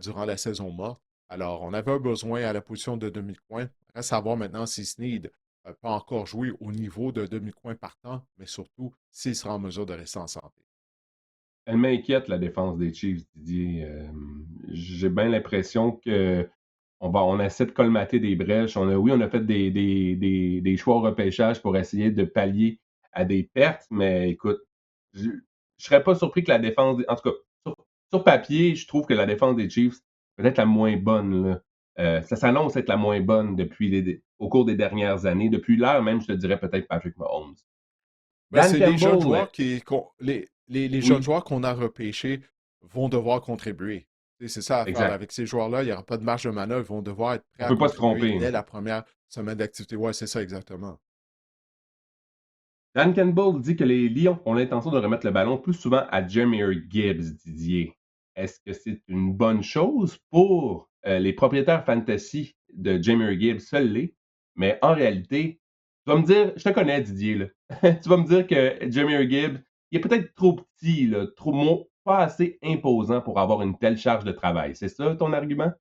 durant la saison morte. Alors, on avait un besoin à la position de demi-coin. Reste à voir maintenant si Snead peut encore jouer au niveau de demi-coin partant, mais surtout s'il sera en mesure de rester en santé. Elle m'inquiète, la défense des Chiefs, Didier. J'ai bien l'impression que on essaie de colmater des brèches. Oui, on a fait des choix au repêchage pour essayer de pallier à des pertes, mais écoute, je ne serais pas surpris que la défense, en tout cas, sur papier, je trouve que la défense des Chiefs peut être la moins bonne, là. Ça s'annonce être la moins bonne au cours des dernières années, depuis l'ère même, je te dirais peut-être Patrick Mahomes. Ben, Dan c'est les jeunes Campbell, joueurs les jeunes oui, joueurs qu'on a repêchés vont devoir contribuer. Tu sais, c'est ça à faire. Là. exact. Avec ces joueurs-là, il n'y aura pas de marge de manœuvre. Ils vont devoir être prêts On à peut pas se contribuer tromper, dès hein. la première semaine d'activité. Ouais, c'est ça exactement. Dan Campbell dit que les Lions ont l'intention de remettre le ballon plus souvent à Jahmyr Gibbs, Didier. Est-ce que c'est une bonne chose pour les propriétaires fantasy de Jahmyr Gibbs? Seuls les. Mais en réalité, tu vas me dire, je te connais, Didier, là. Tu vas me dire que Jahmyr Gibbs, il est peut-être trop petit, là, pas assez imposant pour avoir une telle charge de travail. C'est ça ton argument?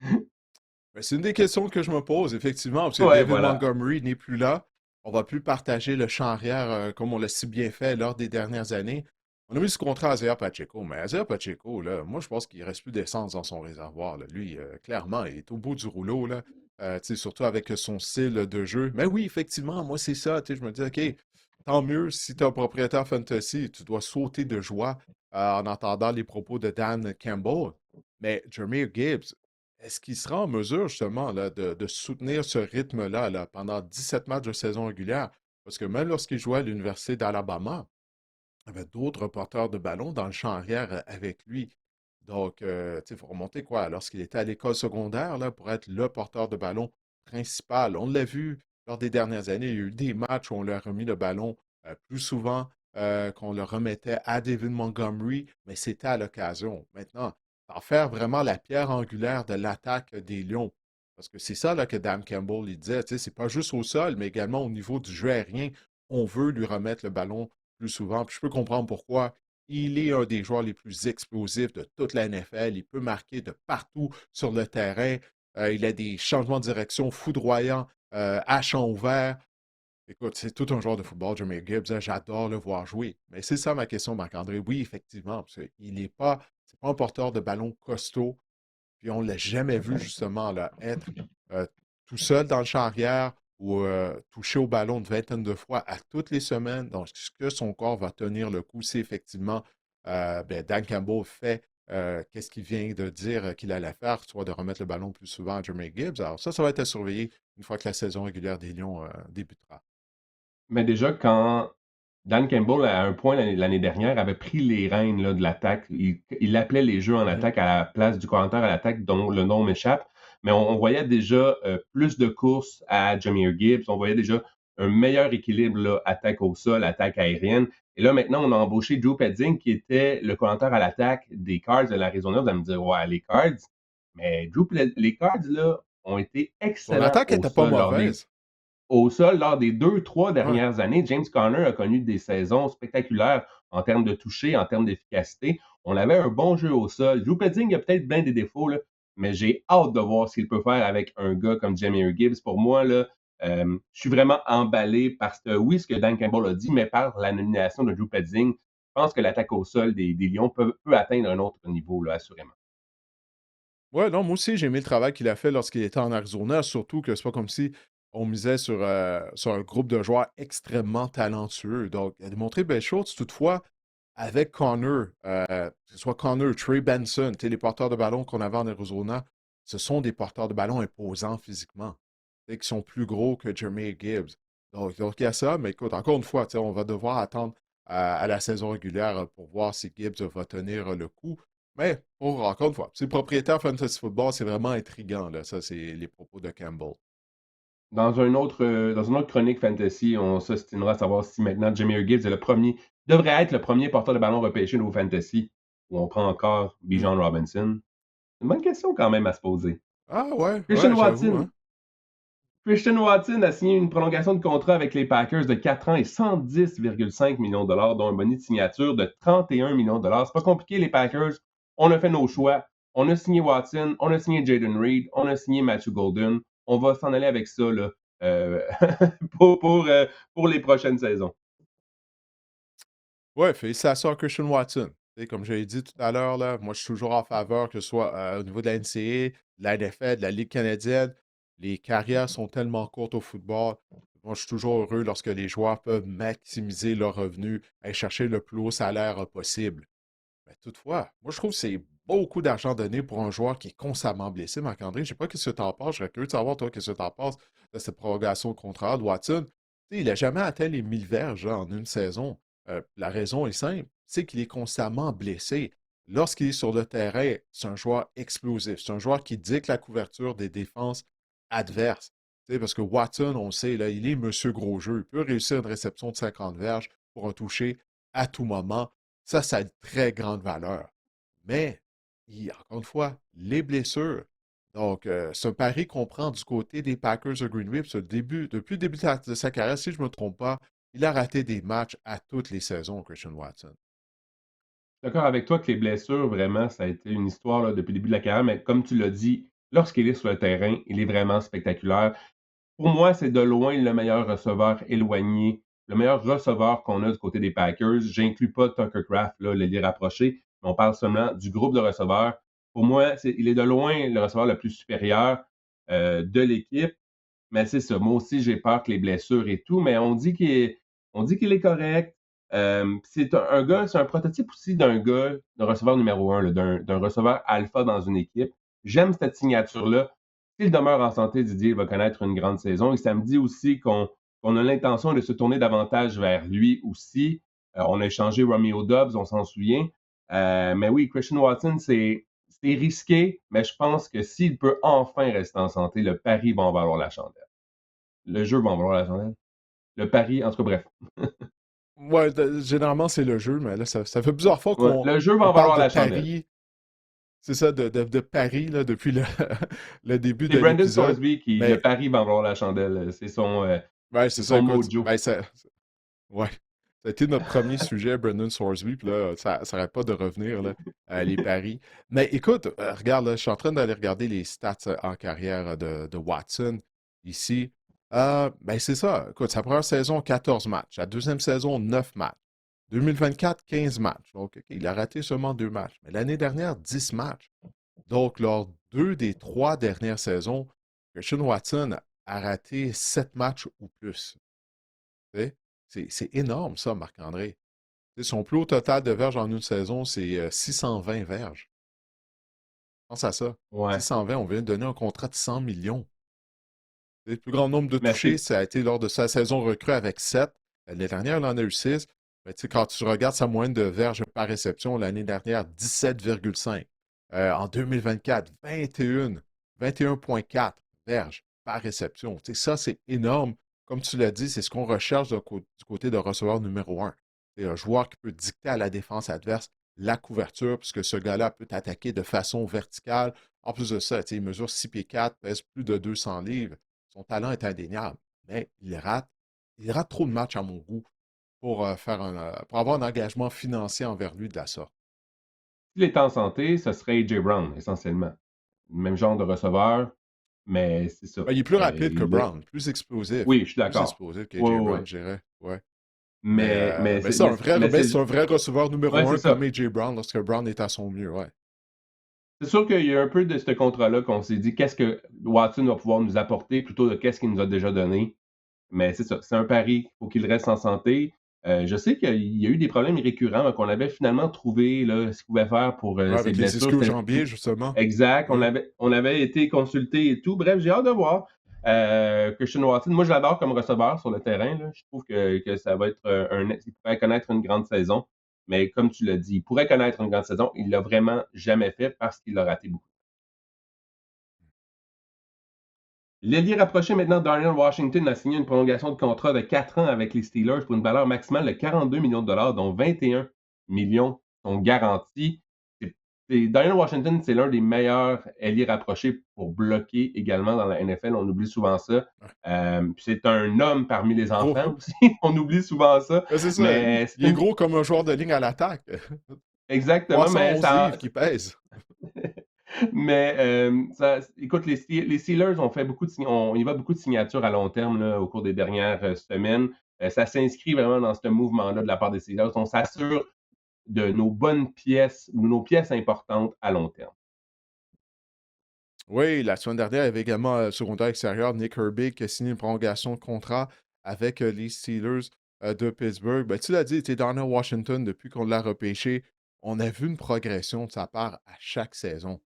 Ben, c'est une des questions que je me pose, effectivement, parce que Ouais, David voilà. Montgomery n'est plus là. On va plus partager le champ arrière comme on l'a si bien fait lors des dernières années. On a mis ce contrat à Isaiah Pacheco, mais Isaiah Pacheco, là, moi, je pense qu'il ne reste plus d'essence dans son réservoir. Là. Lui, clairement, il est au bout du rouleau, là, tu sais, surtout avec son style de jeu. Mais oui, effectivement, moi, c'est ça. Tu sais, je me dis, OK, tant mieux si tu es un propriétaire fantasy, tu dois sauter de joie en entendant les propos de Dan Campbell. Mais Jahmyr Gibbs, est-ce qu'il sera en mesure justement là, de soutenir ce rythme-là là, pendant 17 matchs de saison régulière? Parce que même lorsqu'il jouait à l'Université d'Alabama, il y avait d'autres porteurs de ballon dans le champ arrière avec lui. Donc, tu sais, il faut remonter quoi? Lorsqu'il était à l'école secondaire là, pour être le porteur de ballon principal. On l'a vu lors des dernières années. Il y a eu des matchs où on lui a remis le ballon plus souvent qu'on le remettait à David Montgomery, mais c'était à l'occasion. Maintenant, en faire vraiment la pierre angulaire de l'attaque des Lions. Parce que c'est ça là, que Dan Campbell il disait, tu sais, c'est pas juste au sol, mais également au niveau du jeu aérien. On veut lui remettre le ballon plus souvent. Puis je peux comprendre pourquoi. Il est un des joueurs les plus explosifs de toute la NFL. Il peut marquer de partout sur le terrain. Il a des changements de direction foudroyants à champ ouvert. Écoute, c'est tout un joueur de football, Jahmyr Gibbs. Hein, j'adore le voir jouer. Mais c'est ça ma question, Marc-André. Oui, effectivement. Il n'est pas, c'est pas un porteur de ballon costaud. Puis on ne l'a jamais vu justement là, être euh, tout seul dans le champ arrière ou toucher au ballon une vingtaine de fois à toutes les semaines. Donc, ce que son corps va tenir le coup, c'est effectivement ben, Dan Campbell fait qu'est-ce qu'il vient de dire qu'il allait faire, soit de remettre le ballon plus souvent à Jermaine Gibbs. Alors ça va être à surveiller une fois que la saison régulière des Lions débutera. Mais déjà, quand Dan Campbell, à un point l'année dernière, avait pris les rênes là, de l'attaque, il appelait les jeux en Mhm. attaque à la place du coordinateur à l'attaque, dont le nom m'échappe. Mais on voyait déjà plus de courses à Jahmyr Gibbs. On voyait déjà un meilleur équilibre là, attaque au sol, attaque aérienne. Et là, maintenant, on a embauché Joe Petzing, qui était le coordinateur à l'attaque des Cards de l'Arizona. Vous allez me dire, ouais, les Cards. Mais les Cards, là, ont été Son excellents attaque au n'était pas sol mauvaise. au sol, lors des 2, 3 Ouais. dernières années, James Conner a connu des saisons spectaculaires en termes de toucher, en termes d'efficacité. On avait un bon jeu au sol. Drew Petzing a peut-être bien des défauts, là, mais j'ai hâte de voir ce qu'il peut faire avec un gars comme Jahmyr Gibbs. Pour moi, là, je suis vraiment emballé parce que, oui, ce que Dan Campbell a dit, mais par la nomination de Drew Petzing, je pense que l'attaque au sol des Lions peut atteindre un autre niveau, là, assurément. Ouais, non, moi aussi, j'ai aimé le travail qu'il a fait lorsqu'il était en Arizona, surtout que c'est pas comme si on misait sur un groupe de joueurs extrêmement talentueux. Donc, il a démontré belles choses. Toutefois, avec Connor, que ce soit Connor, Trey Benson, tu sais, les porteurs de ballon qu'on avait en Arizona, ce sont des porteurs de ballon imposants physiquement, tu sais, qui sont plus gros que Jermaine Gibbs. Donc, il y a ça, mais écoute, encore une fois, tu sais, on va devoir attendre à la saison régulière pour voir si Gibbs va tenir le coup. Mais, encore une fois, c'est propriétaire fantasy football, c'est vraiment intriguant, là. Ça, c'est les propos de Campbell. Dans une autre chronique fantasy, on s'ostinera à savoir si maintenant Jahmyr Gibbs devrait être le premier porteur de ballon repêché au fantasy, ou on prend encore Hmm. Bijan Robinson. C'est une bonne question quand même à se poser. Ah ouais, Christian ouais, j'avoue, Watson. hein. Christian Watson a signé une prolongation de contrat avec les Packers de 4 ans et 110,5 millions de dollars, dont un bonus de signature de 31 millions de dollars. C'est pas compliqué, les Packers. On a fait nos choix. on a signé Watson, on a signé Jaden Reed, on a signé Matthew Golden. On va s'en aller avec ça là, euh, pour les prochaines saisons. Ouais, félicitations à Christian Watson. Tu sais, comme je l'ai dit tout à l'heure, là, moi, je suis toujours en faveur, que ce soit au niveau de la NCAA, de la NFL, de la Ligue canadienne. Les carrières sont tellement courtes au football. Moi, je suis toujours heureux lorsque les joueurs peuvent maximiser leurs revenus et chercher le plus haut salaire possible. Mais toutefois, moi, je trouve que c'est beaucoup d'argent donné pour un joueur qui est constamment blessé, Marc-André. Je ne sais pas ce que tu en penses. Je serais curieux de savoir, toi, ce que tu en penses de cette prorogation de contrat de Watson. Tu sais, il n'a jamais atteint les 1000 verges là, en une saison. La raison est simple, c'est qu'il est constamment blessé. Lorsqu'il est sur le terrain, c'est un joueur explosif. C'est un joueur qui dicte la couverture des défenses adverses. Tu sais, parce que Watson, on le sait, là, il est monsieur gros jeu. Il peut réussir une réception de 50 verges pour un toucher à tout moment. Ça a une très grande valeur. Mais, encore une fois, les blessures. Donc, c'est un pari qu'on prend du côté des Packers de Green Bay. Depuis le début de sa carrière, si je ne me trompe pas, il a raté des matchs à toutes les saisons, Christian Watson. D'accord avec toi que les blessures, vraiment, ça a été une histoire là, depuis le début de la carrière, mais comme tu l'as dit, lorsqu'il est sur le terrain, il est vraiment spectaculaire. Pour moi, c'est de loin le meilleur receveur éloigné, le meilleur receveur qu'on a du côté des Packers. J'inclus pas Tucker Kraft, là, le rapproché, mais on parle seulement du groupe de receveurs. Pour moi, il est de loin le receveur le plus supérieur de l'équipe. Mais c'est ça. Moi aussi, j'ai peur que les blessures et tout, mais on dit qu'il est correct. C'est un gars, c'est un prototype aussi d'un gars, d'un receveur numéro un, là, d'un receveur alpha dans une équipe. J'aime cette signature-là. S'il demeure en santé, Didier va connaître une grande saison. Et ça me dit aussi qu'on a l'intention de se tourner davantage vers lui aussi. On a échangé Romeo Dobbs, on s'en souvient. Mais oui, Christian Watson, c'est risqué, mais je pense que s'il peut enfin rester en santé, le pari va en valoir la chandelle. Le jeu va en valoir la chandelle. Le pari, en tout cas, bref. Ouais, généralement, c'est le jeu, mais là, ça fait plusieurs fois Ouais, qu'on le jeu va on en parle valoir de la chandelle. paris. C'est ça, de paris là, depuis le début C'est de Brandon l'épisode. Sorsby qui, le Mais, pari va en valoir la chandelle. ouais, C'est c'est ça, son écoute. mojo. Ben, ouais. Ça a été notre premier sujet, Brendan Sorsby, puis là, ça n'arrête pas de revenir, là, les paris. Mais écoute, regarde, là, je suis en train d'aller regarder les stats en carrière de Watson ici. Ben, c'est ça. Écoute, sa première saison, 14 matchs. La deuxième saison, 9 matchs. 2024, 15 matchs. Donc, OK, il a raté seulement 2 matchs. Mais l'année dernière, 10 matchs. Donc, lors deux des trois dernières saisons, Christian Watson a raté 7 matchs ou plus. Tu sais, c'est énorme, ça, Marc-André. Tu sais, son plus haut total de verges en une saison, c'est 620 verges. Pense à ça. Ouais. 620, on vient de donner un contrat de 100 millions. Tu sais, le plus grand nombre de Mais touchés, c'est. ça a été lors de sa saison recrue avec 7. L'année dernière, il en a eu 6. Mais tu sais, quand tu regardes sa moyenne de verges par réception, l'année dernière, 17,5. En 2024, 21,4 verges par réception. Tu sais, ça, c'est énorme. Comme tu l'as dit, c'est ce qu'on recherche du côté de receveur numéro un. C'est un joueur qui peut dicter à la défense adverse la couverture, puisque ce gars-là peut attaquer de façon verticale. En plus de ça, tu sais, il mesure 6 pieds 4, pèse plus de 200 livres. Son talent est indéniable, mais il rate trop de matchs à mon goût pour avoir un engagement financier envers lui de la sorte. S'il était en santé, ce serait A.J. Brown, essentiellement. Même genre de receveur, mais c'est ça. Ben, il est plus rapide que Brown, plus explosif. Oui, je suis Plus d'accord. explosif Oui, qu'AJ oui, Brown, oui. je dirais. Ouais. Mais, Mais c'est un vrai receveur ouais, numéro c'est un comme ça. AJ Brown lorsque Brown est à son mieux, ouais. C'est sûr qu'il y a un peu de ce contrat-là qu'on s'est dit qu'est-ce que Watson va pouvoir nous apporter plutôt de qu'est-ce qu'il nous a déjà donné. Mais c'est ça, c'est un pari. Il faut qu'il reste en santé. Je sais qu'il y a eu des problèmes récurrents qu'on avait finalement trouvé là, ce qu'il pouvait faire pour Ouais, ses avec les blessures. ischio-jambiers, justement. Exact. Ouais. On avait été consulté et tout. Bref, j'ai hâte de voir. Christian Watson, moi je l'adore comme receveur sur le terrain. Là. Je trouve que ça va être il pourrait connaître une grande saison. Mais comme tu l'as dit, il pourrait connaître une grande saison. Il l'a vraiment jamais fait parce qu'il a raté beaucoup. L'ailier rapproché maintenant, Darnell Washington a signé une prolongation de contrat de 4 ans avec les Steelers pour une valeur maximale de 42 millions de dollars, dont 21 millions sont garantis. Darnell Washington, c'est l'un des meilleurs ailiers rapprochés pour bloquer également dans la NFL. On oublie souvent ça. C'est un homme parmi les Gros. enfants aussi. On oublie souvent ça. Ben, c'est ça. Mais Il est gros comme un joueur de ligne à l'attaque. exactement, mais 311 ça, livres qui pèse. Mais écoute, les Steelers ont fait on y va beaucoup de signatures à long terme là, au cours des dernières semaines. Ça s'inscrit vraiment dans ce mouvement-là de la part des Steelers. On s'assure de nos bonnes pièces, nos pièces importantes à long terme. Oui, la semaine dernière, il y avait également secondaire extérieur Nick Herbig qui a signé une prolongation de contrat avec les Steelers de Pittsburgh. Ben, tu l'as dit, tu es Darnell Washington, depuis qu'on l'a repêché, on a vu une progression de sa part à chaque saison.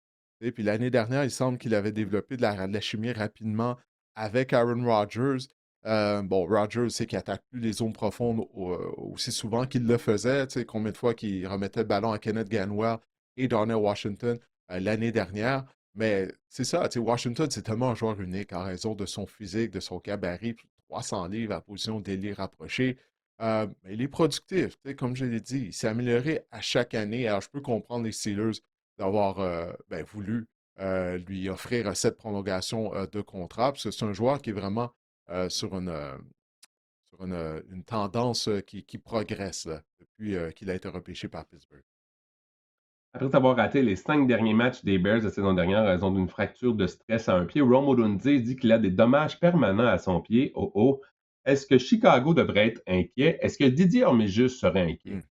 Et puis l'année dernière, il semble qu'il avait développé de la chimie rapidement avec Aaron Rodgers. Bon, Rodgers, c'est qu'il attaque plus les zones profondes aussi souvent qu'il le faisait. Tu sais, combien de fois qu'il remettait le ballon à Kenneth Gainwell et Darnell Washington l'année dernière. Mais c'est ça, tu sais, Washington, c'est tellement un joueur unique en raison de son physique, de son gabarit, puis 300 livres à position d'ailier rapproché. Mais il est productif, tu sais, comme je l'ai dit, il s'est amélioré à chaque année. Alors, je peux comprendre les Steelers d'avoir ben, voulu lui offrir cette prolongation de contrat, parce que c'est un joueur qui est vraiment sur une tendance qui progresse là, depuis qu'il a été repêché par Pittsburgh. Après avoir raté les 5 derniers matchs des Bears la saison dernière à raison d'une fracture de stress à un pied, Rome Odunze dit qu'il a des dommages permanents à son pied. Oh oh. Est-ce que Chicago devrait être inquiet? Est-ce que Didier Orméjus serait inquiet? Hmm.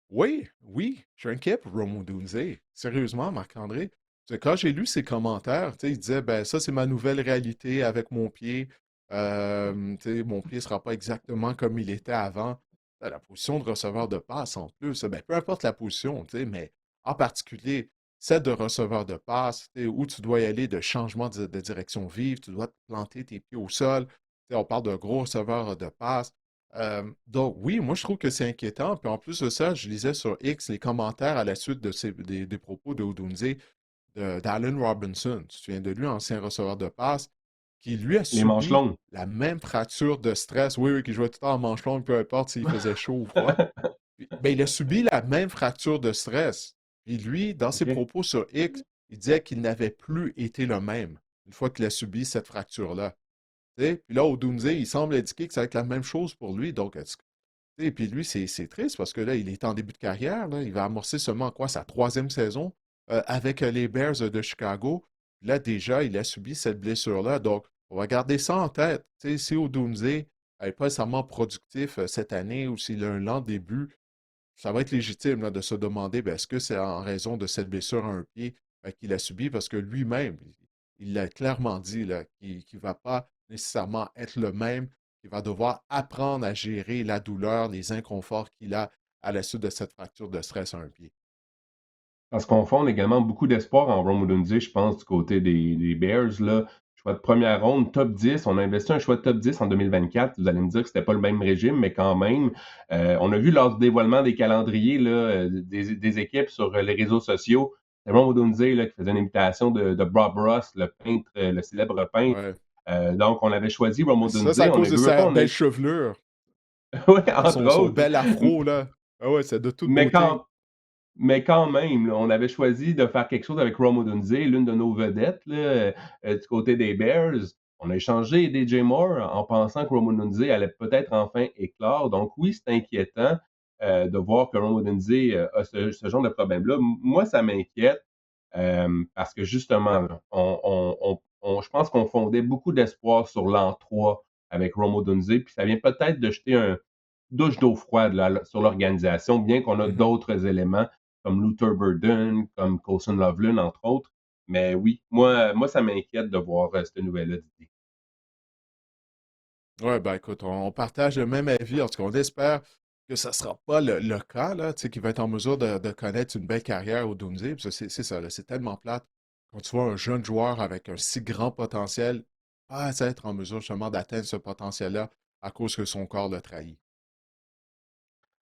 Oui, oui, je suis inquiet pour Romo Dunze. Sérieusement, Marc-André. Parce que quand j'ai lu ses commentaires, tu sais, il disait, ben ça, c'est ma nouvelle réalité avec mon pied. Tu sais, mon pied ne sera pas exactement comme il était avant. La position de receveur de passe, en plus, ben, peu importe la position, tu sais, mais en particulier, celle de receveur de passe, tu sais, où tu dois y aller de changement de direction vive, tu dois te planter tes pieds au sol. Tu sais, on parle d'un gros receveur de passe. Donc, oui, moi, je trouve que c'est inquiétant. Puis en plus de ça, je lisais sur X les commentaires à la suite des propos de Odunze d'Allen Robinson. Tu te souviens de lui, ancien receveur de passe, qui lui a Les manches subi longues. la même fracture de stress. Oui, oui, qui jouait tout le temps en manche longue, peu importe s'il faisait chaud ou froid. Ben, il a subi la même fracture de stress. Puis lui, dans ses OK. propos sur X, il disait qu'il n'avait plus été le même une fois qu'il a subi cette fracture-là. Tu sais? Puis là, Odunze, il semble indiquer que ça va être la même chose pour lui. Donc, et puis lui, c'est triste parce que là, il est en début de carrière. Là. Il va amorcer seulement quoi, sa troisième saison avec les Bears de Chicago. Là, déjà, il a subi cette blessure-là. Donc, on va garder ça en tête. Tu sais, si Odunze n'est pas nécessairement productif cette année ou s'il a un lent début, ça va être légitime là, de se demander ben, est-ce que c'est en raison de cette blessure à un pied qu'il a subi parce que lui-même, il l'a clairement dit là, qu'il ne va pas nécessairement être le même, qu'il va devoir apprendre à gérer la douleur, les inconforts qu'il a à la suite de cette fracture de stress à un pied. Parce qu'on fonde également beaucoup d'espoir en Rome Odunze, je pense, du côté des Bears. Là. Choix de première ronde, top 10. On a investi un choix de top 10 en 2024. Vous allez me dire que c'était pas le même régime, mais quand même. On a vu lors du dévoilement des calendriers là, des équipes sur les réseaux sociaux. C'est Rome Odunze là, qui faisait une imitation de Bob Ross, le peintre, le célèbre peintre. Ouais. Donc, on avait choisi Rome Ça, Odunze. c'est à On cause a de vu pas, sa on a belle chevelure, ouais, hein, entre son autres. bel afro, là. Ah ouais, c'est de toute Mais beauté. quand même, là, on avait choisi de faire quelque chose avec Rome Odunze, l'une de nos vedettes là, du côté des Bears. On a échangé DJ Moore en pensant que Rome Odunze allait peut-être enfin éclore. Donc oui, c'est inquiétant de voir que Rome Odunze a ce genre de problème-là. Moi, ça m'inquiète parce que justement, là, je pense qu'on fondait beaucoup d'espoir sur l'an 3 avec Rome Odunze, puis ça vient peut-être de jeter un douche d'eau froide là, sur l'organisation, bien qu'on a Mhm. d'autres éléments comme Luther Burden, comme Colson Loveland, entre autres. Mais oui, moi ça m'inquiète de voir cette nouvelle-là d'idée. Ouais, ben écoute, on partage le même avis. En tout cas, on espère que ça ne sera pas le cas, là, tu sais, qu'il va être en mesure de connaître une belle carrière au Dundee. Parce que c'est ça, là, c'est tellement plate. Quand tu vois un jeune joueur avec un si grand potentiel, pas être en mesure justement d'atteindre ce potentiel-là à cause que son corps le trahit.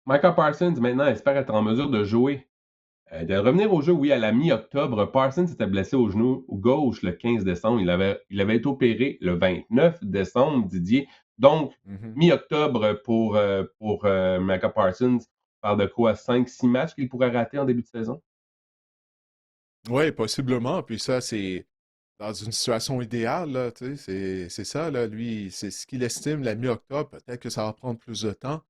Micah Parsons, maintenant, espère être en mesure de jouer, de revenir au jeu, oui, à la mi-octobre. Parsons s'était blessé au genou gauche le 15 décembre. Il avait été opéré le 29 décembre, Didier. Donc, Mhm. mi-octobre pour Micah Parsons. On parle de quoi? 5-6 matchs qu'il pourrait rater en début de saison? Oui, possiblement. Puis ça, c'est dans une situation idéale, là, tu sais, c'est ça, là, lui, c'est ce qu'il estime la mi-octobre. Peut-être que ça va prendre plus de temps.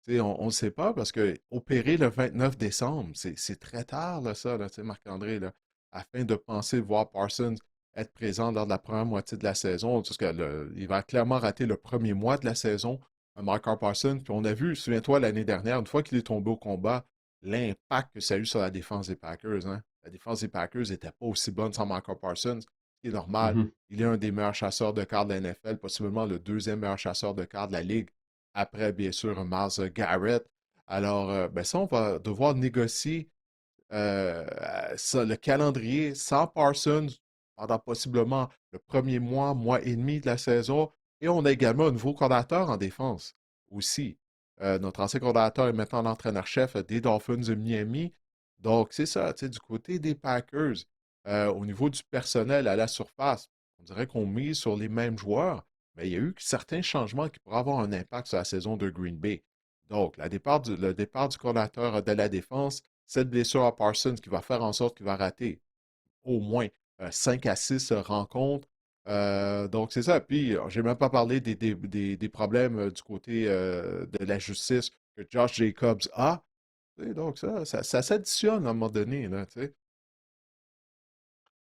Tu sais, on ne sait pas parce que opérer le 29 décembre, c'est très tard, là, ça, là, tu sais, Marc-André, là, afin de penser voir Parsons être présent lors de la première moitié de la saison, parce que il va clairement rater le premier mois de la saison, Micah Parsons. Puis on a vu, souviens-toi, l'année dernière, une fois qu'il est tombé au combat, l'impact que ça a eu sur la défense des Packers, hein. La défense des Packers n'était pas aussi bonne sans Micah Parsons, ce qui est normal. Mhm. Il est un des meilleurs chasseurs de cartes de la NFL, possiblement le deuxième meilleur chasseur de cartes de la Ligue après, bien sûr, Myles Garrett. Alors, ben ça, on va devoir négocier ça, le calendrier sans Parsons pendant possiblement le premier mois, mois et demi de la saison. Et on a également un nouveau coordinateur en défense aussi. Notre ancien coordinateur est maintenant l'entraîneur-chef des Dolphins de Miami. Donc, c'est ça, tu sais, du côté des Packers, au niveau du personnel à la surface, on dirait qu'on mise sur les mêmes joueurs, mais il y a eu certains changements qui pourraient avoir un impact sur la saison de Green Bay. Donc, le départ du coordinateur de la défense, cette blessure à Parsons qui va faire en sorte qu'il va rater au moins 5 à 6 rencontres. Donc, c'est ça. Puis, j'ai même pas parlé des problèmes du côté de la justice que Josh Jacobs a. Tu sais, donc, ça s'additionne à un moment donné, là, tu sais.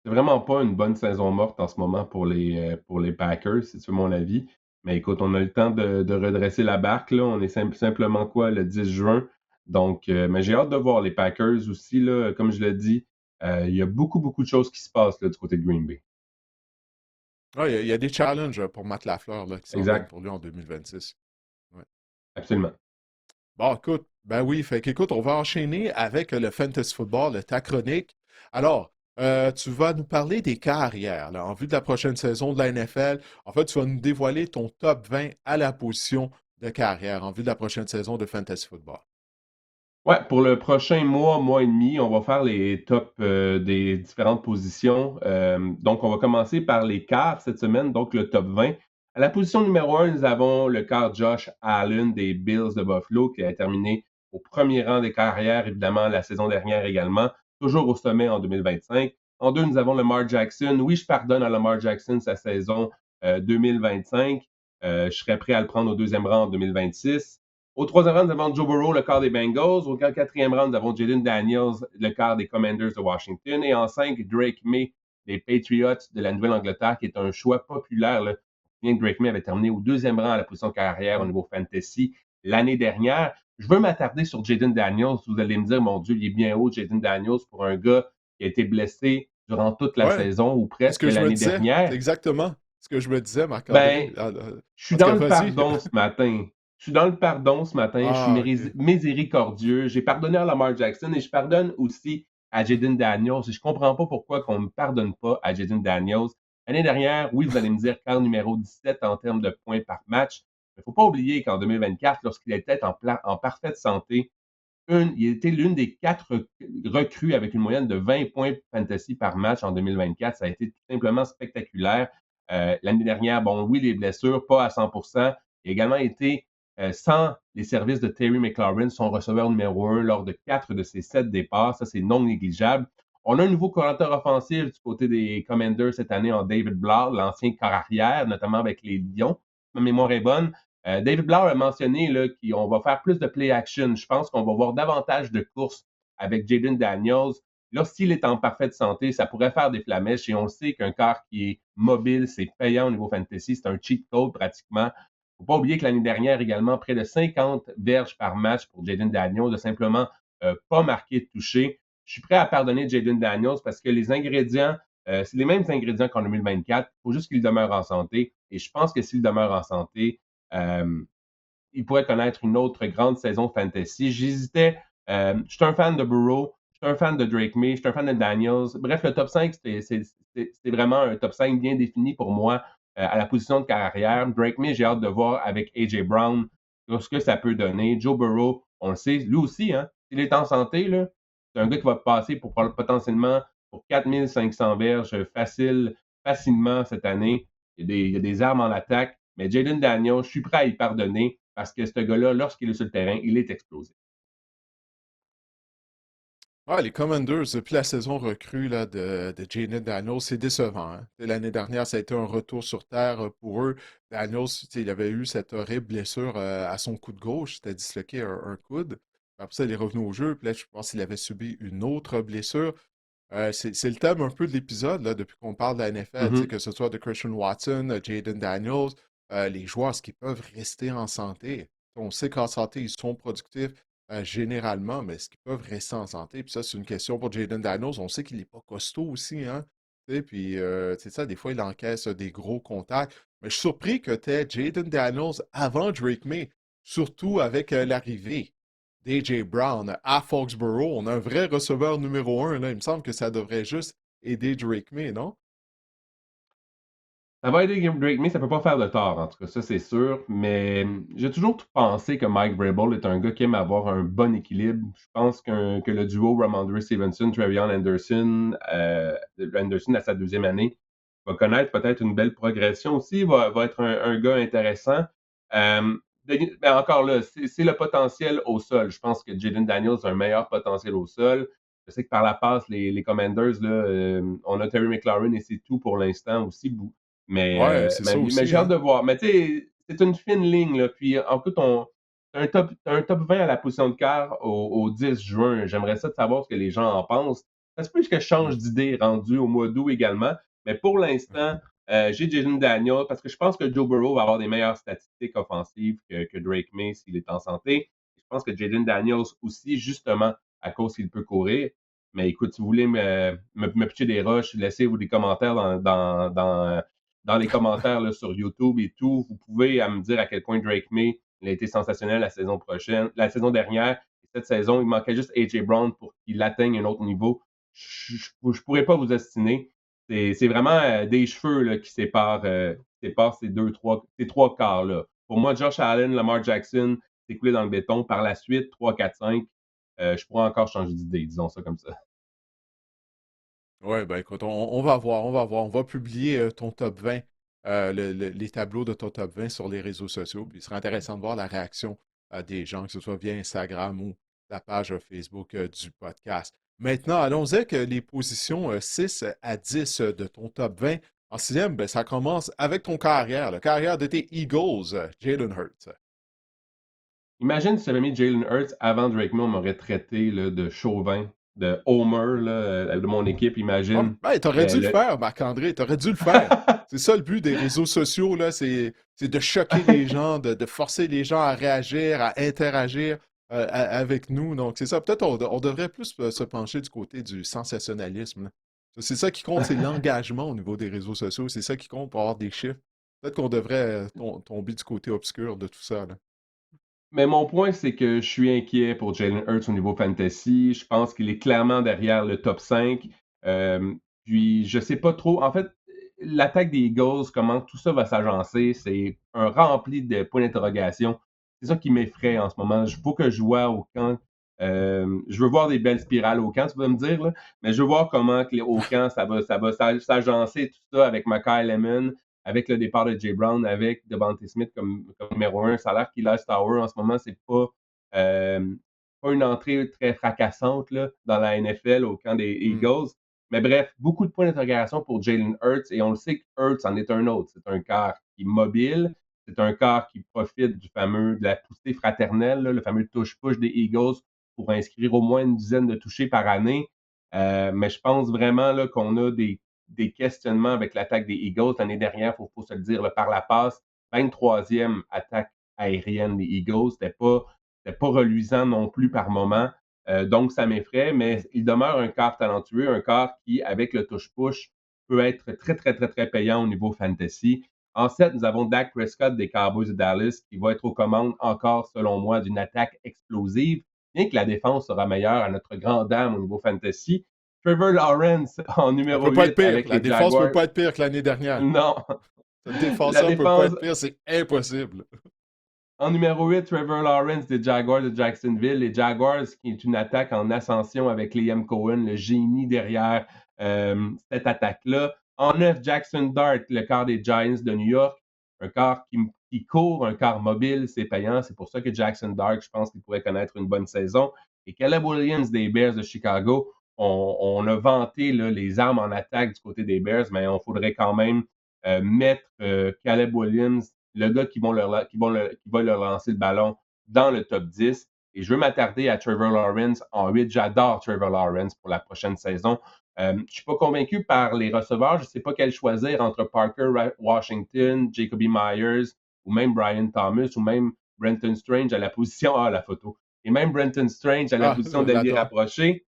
C'est vraiment pas une bonne saison morte en ce moment pour les Packers, si tu veux mon avis. Mais écoute, on a le temps de redresser la barque, là. On est simplement quoi, le 10 juin. Donc, mais j'ai hâte de voir les Packers aussi, là. Comme je l'ai dit, il y a beaucoup, beaucoup de choses qui se passent là, du côté de Green Bay. Ouais, il y a des challenges pour Matt Lafleur là, qui s'en viennent Exact. pour lui en 2026. Ouais. Absolument. Bon, écoute, ben oui, fait qu'écoute, on va enchaîner avec le Fantasy Football, ta chronique. Alors, tu vas nous parler des carrières, là, en vue de la prochaine saison de la NFL. En fait, tu vas nous dévoiler ton top 20 à la position de carrière en vue de la prochaine saison de Fantasy Football. Ouais, pour le prochain mois, mois et demi, on va faire les tops des différentes positions. Donc, on va commencer par les quarts cette semaine, donc le top 20. À la position numéro 1, nous avons le quart Josh Allen des Bills de Buffalo, qui a terminé au premier rang des carrières, évidemment, la saison dernière également, toujours au sommet en 2025. En deux, nous avons Lamar Jackson. Oui, je pardonne à Lamar Jackson sa saison 2025. Je serais prêt à le prendre au deuxième rang en 2026. Au troisième rang, nous avons Joe Burrow, le quart des Bengals. Au quatrième rang, nous avons Jaden Daniels, le quart des Commanders de Washington. Et en cinq, Drake May des Patriots de la Nouvelle-Angleterre, qui est un choix populaire. Là. Bien que Drake May avait terminé au deuxième rang à la position de carrière au Mm. niveau fantasy l'année dernière. Je veux m'attarder sur Jaden Daniels. Vous allez me dire, mon Dieu, il est bien haut, Jaden Daniels, pour un gars qui a été blessé durant toute la Ouais, saison ou c'est ce presque que je me l'année disais. C'est dernière. exactement ce que je me disais, Ben, Marc-André. je suis En tout dans cas, le vas-y. pardon ce matin. Je suis dans le pardon ce matin. Je suis Ah, OK. miséricordieux. J'ai pardonné à Lamar Jackson et je pardonne aussi à Jaden Daniels. Et je comprends pas pourquoi qu'on ne pardonne pas à Jaden Daniels. L'année dernière, oui, vous allez me dire quart numéro 17 en termes de points par match. Mais il ne faut pas oublier qu'en 2024, lorsqu'il était en parfaite santé, il était l'une des quatre recrues avec une moyenne de 20 points fantasy par match en 2024. Ça a été tout simplement spectaculaire. L'année dernière, bon, oui, les blessures, pas à 100%. Il a également été sans les services de Terry McLaurin, son receveur numéro 1, lors de 4 de ses 7 départs. Ça, c'est non négligeable. On a un nouveau coordinateur offensif du côté des Commanders cette année en David Blah, l'ancien corps arrière, notamment avec les Lions. Ma mémoire est bonne. David Blau a mentionné qu'on va faire plus de play action. Je pense qu'on va voir davantage de courses avec Jaden Daniels. Là, s'il est en parfaite santé, ça pourrait faire des flamèches et on sait qu'un corps qui est mobile, c'est payant au niveau fantasy. C'est un cheat code pratiquement. Il ne faut pas oublier que l'année dernière également, près de 50 verges par match pour Jaden Daniels, de simplement pas marquer de toucher. Je suis prêt à pardonner Jaden Daniels parce que les ingrédients, c'est les mêmes ingrédients qu'en 2024. Il faut juste qu'il demeure en santé. Et je pense que s'il demeure en santé, euh, il pourrait connaître une autre grande saison fantasy. J'hésitais. Je suis un fan de Burrow, je suis un fan de Drake May, je suis un fan de Daniels. Bref, le top 5, c'est vraiment un top 5 bien défini pour moi à la position de carrière. Drake May, j'ai hâte de voir avec A.J. Brown ce que ça peut donner. Joe Burrow, on le sait, lui aussi, hein, s'il est en santé, là, c'est un gars qui va passer pour potentiellement pour 4500 verges facilement cette année. Il y a des armes en attaque. Mais Jaden Daniels, je suis prêt à y pardonner parce que ce gars-là, lorsqu'il est sur le terrain, il est explosif. Ah, les Commanders, depuis la saison recrue là, de Jaden Daniels, c'est décevant, hein. L'année dernière, ça a été un retour sur terre pour eux. Daniels, il avait eu cette horrible blessure à son coude gauche, c'était disloqué un coude. Après ça, il est revenu au jeu, puis là, je pense qu'il avait subi une autre blessure. C'est le thème un peu de l'épisode, là, depuis qu'on parle de la NFL, tu sais, Mhm. que ce soit de Christian Watson, Jaden Daniels, les joueurs, est-ce qu'ils peuvent rester en santé? On sait qu'en santé, ils sont productifs généralement, mais est-ce qu'ils peuvent rester en santé? Puis ça, c'est une question pour Jaden Daniels. On sait qu'il n'est pas costaud aussi, hein? Tu sais, puis, c'est ça, des fois, il encaisse des gros contacts. Mais je suis surpris que tu aies Jaden Daniels avant Drake May, surtout avec l'arrivée d'A.J. Brown à Foxborough. On a un vrai receveur numéro un, là. Il me semble que ça devrait juste aider Drake May, non? Ça va aider Drake May, ça peut pas faire de tort, en tout cas, ça c'est sûr. Mais j'ai toujours pensé que Mike Vrabel est un gars qui aime avoir un bon équilibre. Je pense que le duo Ramondre Stevenson, Trevion Anderson, Anderson à sa deuxième année, va connaître peut-être une belle progression aussi, va être un gars intéressant. Euh, mais encore là, c'est le potentiel au sol. Je pense que Jaden Daniels a un meilleur potentiel au sol. Je sais que par la passe, les Commanders, là, on a Terry McLaurin et c'est tout pour l'instant aussi. Mais, Ouais, c'est ça mais aussi, j'ai hâte hein? de voir. Mais tu sais, c'est une fine ligne. Là. Puis en plus, t'as un top 20 à la position de quart au 10 juin. J'aimerais ça de savoir ce que les gens en pensent. Ça se peut que je Mm. change d'idée rendu au mois d'août également. Mais pour l'instant, j'ai Jaden Daniel parce que je pense que Joe Burrow va avoir des meilleures statistiques offensives que Drake May s'il est en santé. Je pense que Jaden Daniels aussi, justement, à cause qu'il peut courir. Mais écoute, si vous voulez me pitcher des rushs, laissez-vous des commentaires dans les commentaires là, sur YouTube et tout. Vous pouvez me dire à quel point Drake May il a été sensationnel la saison dernière. Et cette saison, il manquait juste A.J. Brown pour qu'il atteigne un autre niveau. Je pourrais pas vous estimer. C'est vraiment des cheveux là, qui séparent ces trois quarts-là. Pour moi, Josh Allen, Lamar Jackson, c'est coulé dans le béton. Par la suite, 3, 4, 5, je pourrais encore changer d'idée, disons ça comme ça. Ouais, ben écoute, on va voir, on va voir. On va publier ton top 20, les tableaux de ton top 20 sur les réseaux sociaux. Puis il sera intéressant de voir la réaction des gens, que ce soit via Instagram ou la page Facebook du podcast. Maintenant, allons-y avec les positions 6 à 10 de ton top 20. En sixième, ben, ça commence avec ton carrière, la carrière de tes Eagles, Jalen Hurts. Imagine si j'avais mis Jalen Hurts avant Drake May, on m'aurait traité là, de chauvin, de homer là, de mon équipe. Ah, Imagine ben, t'aurais le, dû le le... faire, Marc-André, t'aurais dû le faire. C'est ça le but des réseaux sociaux, là, c'est de choquer les gens, de forcer les gens à réagir, à interagir avec nous. Donc, c'est ça. Peut-être on devrait plus se pencher du côté du sensationnalisme, là. C'est ça qui compte, c'est l'engagement au niveau des réseaux sociaux. C'est ça qui compte pour avoir des chiffres. Peut-être qu'on devrait tomber du côté obscur de tout ça, là. Mais mon point, c'est que je suis inquiet pour Jalen Hurts au niveau fantasy. Je pense qu'il est clairement derrière le top 5. Euh, puis, je sais pas trop. En fait, l'attaque des Eagles, comment tout ça va s'agencer, c'est un rempli de points d'interrogation. C'est ça qui m'effraie en ce moment. Il faut que je vois au camp. Je veux voir des belles spirales au camp, tu vas me dire, là. Mais je veux voir comment que au camp, ça va s'agencer tout ça avec Mackay Lemon, avec le départ de Jay Brown, avec Devontae Smith comme numéro un. Ça a l'air qu'il a Tower en ce moment, c'est pas une entrée très fracassante là, dans la NFL au camp des Hmm. Eagles. Mais bref, beaucoup de points d'interrogation pour Jalen Hurts et on le sait que Hurts en est un autre. C'est un quart qui est mobile, c'est un quart qui profite de la poussée fraternelle, là, le fameux touche-push des Eagles pour inscrire au moins une dizaine de touchés par année. Mais je pense vraiment là, qu'on a des questionnements avec l'attaque des Eagles. L'année dernière, il faut se le dire, là, par la passe, 23e attaque aérienne des Eagles. C'était pas reluisant non plus par moment. Donc, ça m'effraie, mais il demeure un quart talentueux, un quart qui, avec le touche-push, peut être très, très, très, très payant au niveau fantasy. En 7, nous avons Dak Prescott des Cowboys de Dallas qui va être aux commandes encore, selon moi, d'une attaque explosive, bien que la défense sera meilleure à notre grande dame au niveau fantasy. Trevor Lawrence en Ça numéro peut pas être 8 pire. avec La les défense peut Jaguars. pas être pire que l'année dernière. Non. Cette La défenseur peut pas défense, être pire, c'est impossible. en numéro 8, Trevor Lawrence des Jaguars de Jacksonville. Les Jaguars, qui est une attaque en ascension avec Liam Cohen, le génie derrière cette attaque-là. En 9, Jackson Dart, le quart des Giants de New York. Un quart qui court, un quart mobile, c'est payant. C'est pour ça que Jackson Dart, je pense qu'il pourrait connaître une bonne saison. Et Caleb Williams des Bears de Chicago, on a vanté là, les armes en attaque du côté des Bears, mais on faudrait quand même mettre Caleb Williams, le gars qui va leur lancer le ballon dans le top 10. Et je veux m'attarder à Trevor Lawrence en 8. J'adore Trevor Lawrence pour la prochaine saison. Je ne suis pas convaincu par les receveurs. Je ne sais pas quel choisir entre Parker Washington, Jacoby Myers ou même Brian Thomas ou même Brenton Strange à la position... Ah, la photo. Et même Brenton Strange à la Ah, position je d'allié l'adore. rapproché,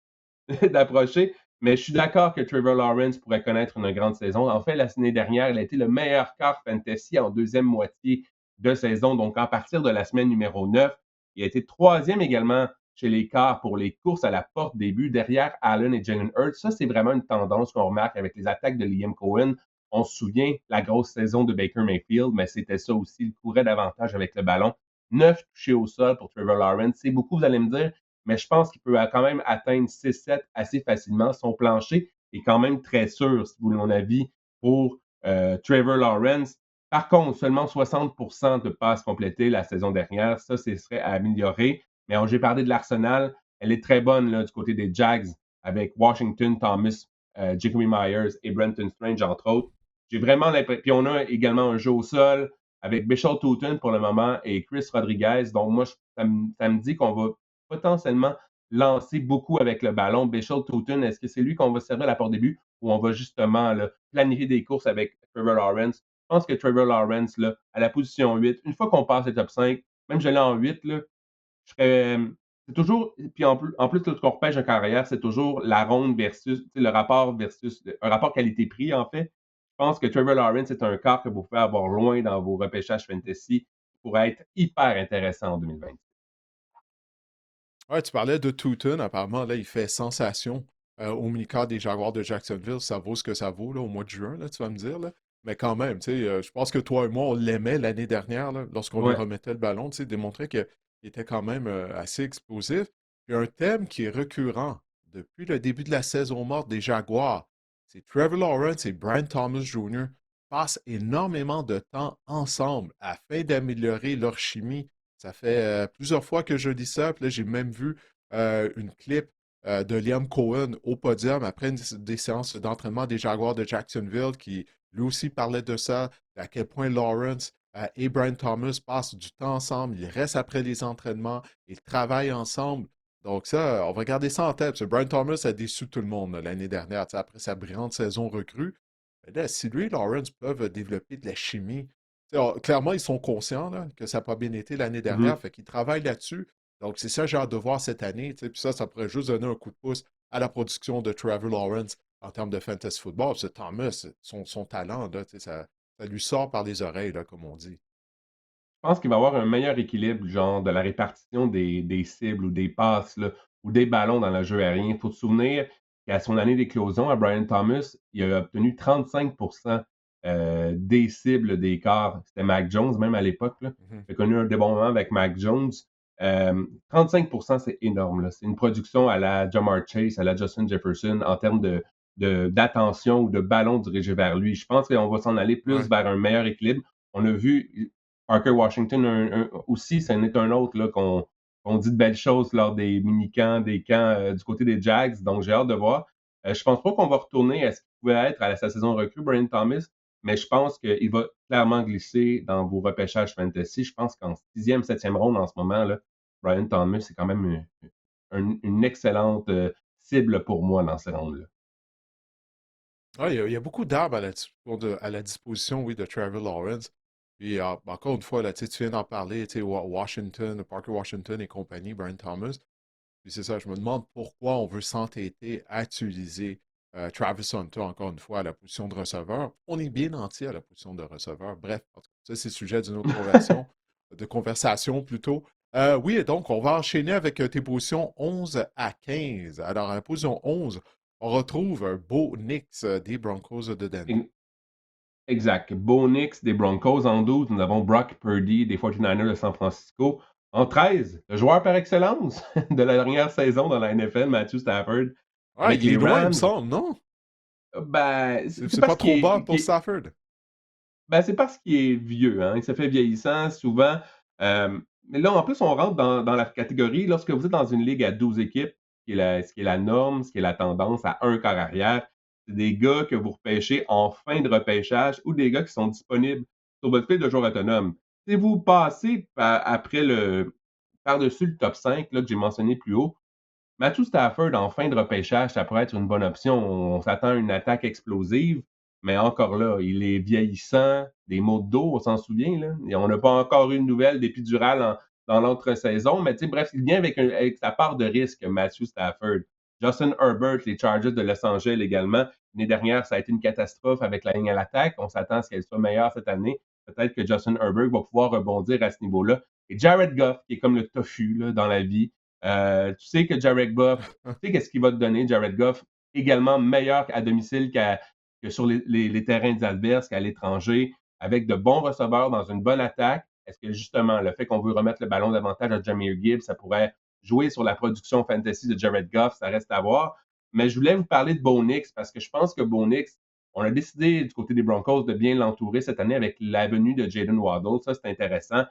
d'approcher. Mais je suis d'accord que Trevor Lawrence pourrait connaître une grande saison. En fait, l'année dernière, il a été le meilleur quart fantasy en deuxième moitié de saison. Donc, à partir de la semaine numéro 9, il a été troisième également chez les quarts pour les courses à la porte début, derrière Allen et Jalen Hurts. Ça, c'est vraiment une tendance qu'on remarque avec les attaques de Liam Cohen. On se souvient la grosse saison de Baker Mayfield, mais c'était ça aussi. Il courait davantage avec le ballon. 9 touchés au sol pour Trevor Lawrence. C'est beaucoup, vous allez me dire, mais je pense qu'il peut quand même atteindre 6-7 assez facilement. Son plancher est quand même très sûr, si vous voulez mon avis, pour Trevor Lawrence. Par contre, seulement 60% de passes complétées la saison dernière. Ça, ce serait à améliorer. Mais j'ai parlé de l'Arsenal. Elle est très bonne là, du côté des Jags avec Washington, Thomas, Jacoby Myers et Brenton Strange, entre autres. J'ai vraiment l'impression. Puis on a également un jeu au sol avec Bishop Tootin pour le moment et Chris Rodriguez. Donc, moi, ça me dit qu'on va potentiellement lancer beaucoup avec le ballon. Bishop Tootin, est-ce que c'est lui qu'on va servir à la porte début ou on va justement là, planifier des courses avec Trevor Lawrence? Je pense que Trevor Lawrence, là, à la position 8, une fois qu'on passe le top 5, même je l'ai en 8, là, je serais. C'est toujours. Puis en plus lorsqu'on repêche en carrière, c'est toujours la ronde versus le rapport versus un rapport qualité-prix, en fait. Je pense que Trevor Lawrence est un quart que vous pouvez avoir loin dans vos repêchages fantasy qui pourrait être hyper intéressant en 2020. Ouais, tu parlais de Tootin. Apparemment, là, il fait sensation au mini-camp des Jaguars de Jacksonville. Ça vaut ce que ça vaut là, au mois de juin, là, tu vas me dire. Là. Mais quand même, tu sais, je pense que toi et moi, on l'aimait l'année dernière, là, lorsqu'on lui Ouais. remettait le ballon, tu sais, démontrait qu'il était quand même assez explosif. Puis un thème qui est récurrent depuis le début de la saison morte des Jaguars, c'est Trevor Lawrence et Brian Thomas Jr. passent énormément de temps ensemble afin d'améliorer leur chimie. Ça fait plusieurs fois que je dis ça. Puis là, j'ai même vu une clip de Liam Cohen au podium après des séances d'entraînement des Jaguars de Jacksonville qui lui aussi parlait de ça, à quel point Lawrence et Brian Thomas passent du temps ensemble, ils restent après les entraînements, ils travaillent ensemble. Donc ça, on va garder ça en tête. Parce que Brian Thomas a déçu tout le monde l'année dernière, après sa brillante saison recrue. Mais là, si lui et Lawrence peuvent développer de la chimie, clairement, ils sont conscients là, que ça n'a pas bien été l'année dernière, Mhm. fait qu'ils travaillent là-dessus. Donc, c'est ça que j'ai hâte de voir cette année. Puis ça pourrait juste donner un coup de pouce à la production de Trevor Lawrence en termes de fantasy football. Ce Thomas, son talent, là, ça lui sort par les oreilles, là, comme on dit. Je pense qu'il va y avoir un meilleur équilibre, genre, de la répartition des cibles ou des passes, là, ou des ballons dans le jeu aérien. Il faut se souvenir qu'à son année d'éclosion, à Brian Thomas, il a obtenu 35% des cibles des quarts. C'était Mac Jones, même à l'époque. Là. Mhm. Il a connu un des bons moments avec Mac Jones. 35%, c'est énorme. Là. C'est une production à la Jamar Chase, à la Justin Jefferson, en termes d'attention ou de ballons dirigés vers lui. Je pense qu'on va s'en aller plus Ouais. vers un meilleur équilibre. On a vu Parker Washington aussi, c'en est un autre là, qu'on dit de belles choses lors des mini-camps, des camps du côté des Jags. Donc, j'ai hâte de voir. Je pense pas qu'on va retourner à ce qu'il pouvait être à sa saison recrue, Brian Thomas, mais je pense qu'il va clairement glisser dans vos repêchages fantasy. Je pense qu'en sixième, septième ronde en ce moment, là, Brian Thomas, c'est quand même une excellente cible pour moi dans ces rondes-là. Ouais, il y a beaucoup d'armes à la disposition, oui, de Trevor Lawrence. Puis encore une fois, là, tu viens d'en parler, Washington, Parker Washington et compagnie, Brian Thomas. Puis c'est ça, je me demande pourquoi on veut s'entêter à utiliser Travis Hunter, encore une fois, à la position de receveur. On est bien entier à la position de receveur. Bref, en tout cas, ça, c'est le sujet d'une autre de conversation plutôt. Oui, et donc, on va enchaîner avec tes positions 11 à 15. Alors, à la position 11, on retrouve un beau Knicks des Broncos de Denver. Exact. Bo Nix des Broncos. En 12, nous avons Brock Purdy des 49ers de San Francisco. En 13, le joueur par excellence de la dernière saison dans la NFL, Matthew Stafford, Ah, avec il est les loin, il me Rams. semble, non? Ben, c'est C'est pas parce trop bas pour Stafford. c'est parce qu'il est vieux. Hein? Il se fait vieillissant souvent. mais là, en plus, on rentre dans la catégorie, lorsque vous êtes dans une ligue à 12 équipes, ce qui est la norme, ce qui est la tendance, à un quart arrière, c'est des gars que vous repêchez en fin de repêchage ou des gars qui sont disponibles sur votre fil de joueurs autonomes. Si vous passez après par-dessus le top 5 là, que j'ai mentionné plus haut, Matthew Stafford, en fin de repêchage, ça pourrait être une bonne option. On s'attend à une attaque explosive, mais encore là, il est vieillissant, des maux de dos, on s'en souvient, là. Et on n'a pas encore eu de nouvelles d'épidurale dans l'entre-saison, mais bref, il vient avec sa part de risque, Matthew Stafford. Justin Herbert, les Chargers de Los Angeles également. L'année dernière, ça a été une catastrophe avec la ligne à l'attaque. On s'attend à ce qu'elle soit meilleure cette année. Peut-être que Justin Herbert va pouvoir rebondir à ce niveau-là. Et Jared Goff, qui est comme le tofu là, dans la vie, tu sais que Jared Goff, tu sais qu'est-ce qu'il va te donner, Jared Goff, également meilleur à domicile que sur les terrains adverses qu'à l'étranger, avec de bons receveurs dans une bonne attaque. Est-ce que justement, le fait qu'on veut remettre le ballon davantage à Jahmyr Gibbs, ça pourrait jouer sur la production fantasy de Jared Goff? Ça reste à voir. Mais je voulais vous parler de Bo Nix parce que je pense que Bo Nix, on a décidé du côté des Broncos de bien l'entourer cette année avec la venue de Jaylen Waddle. Ça, c'est intéressant.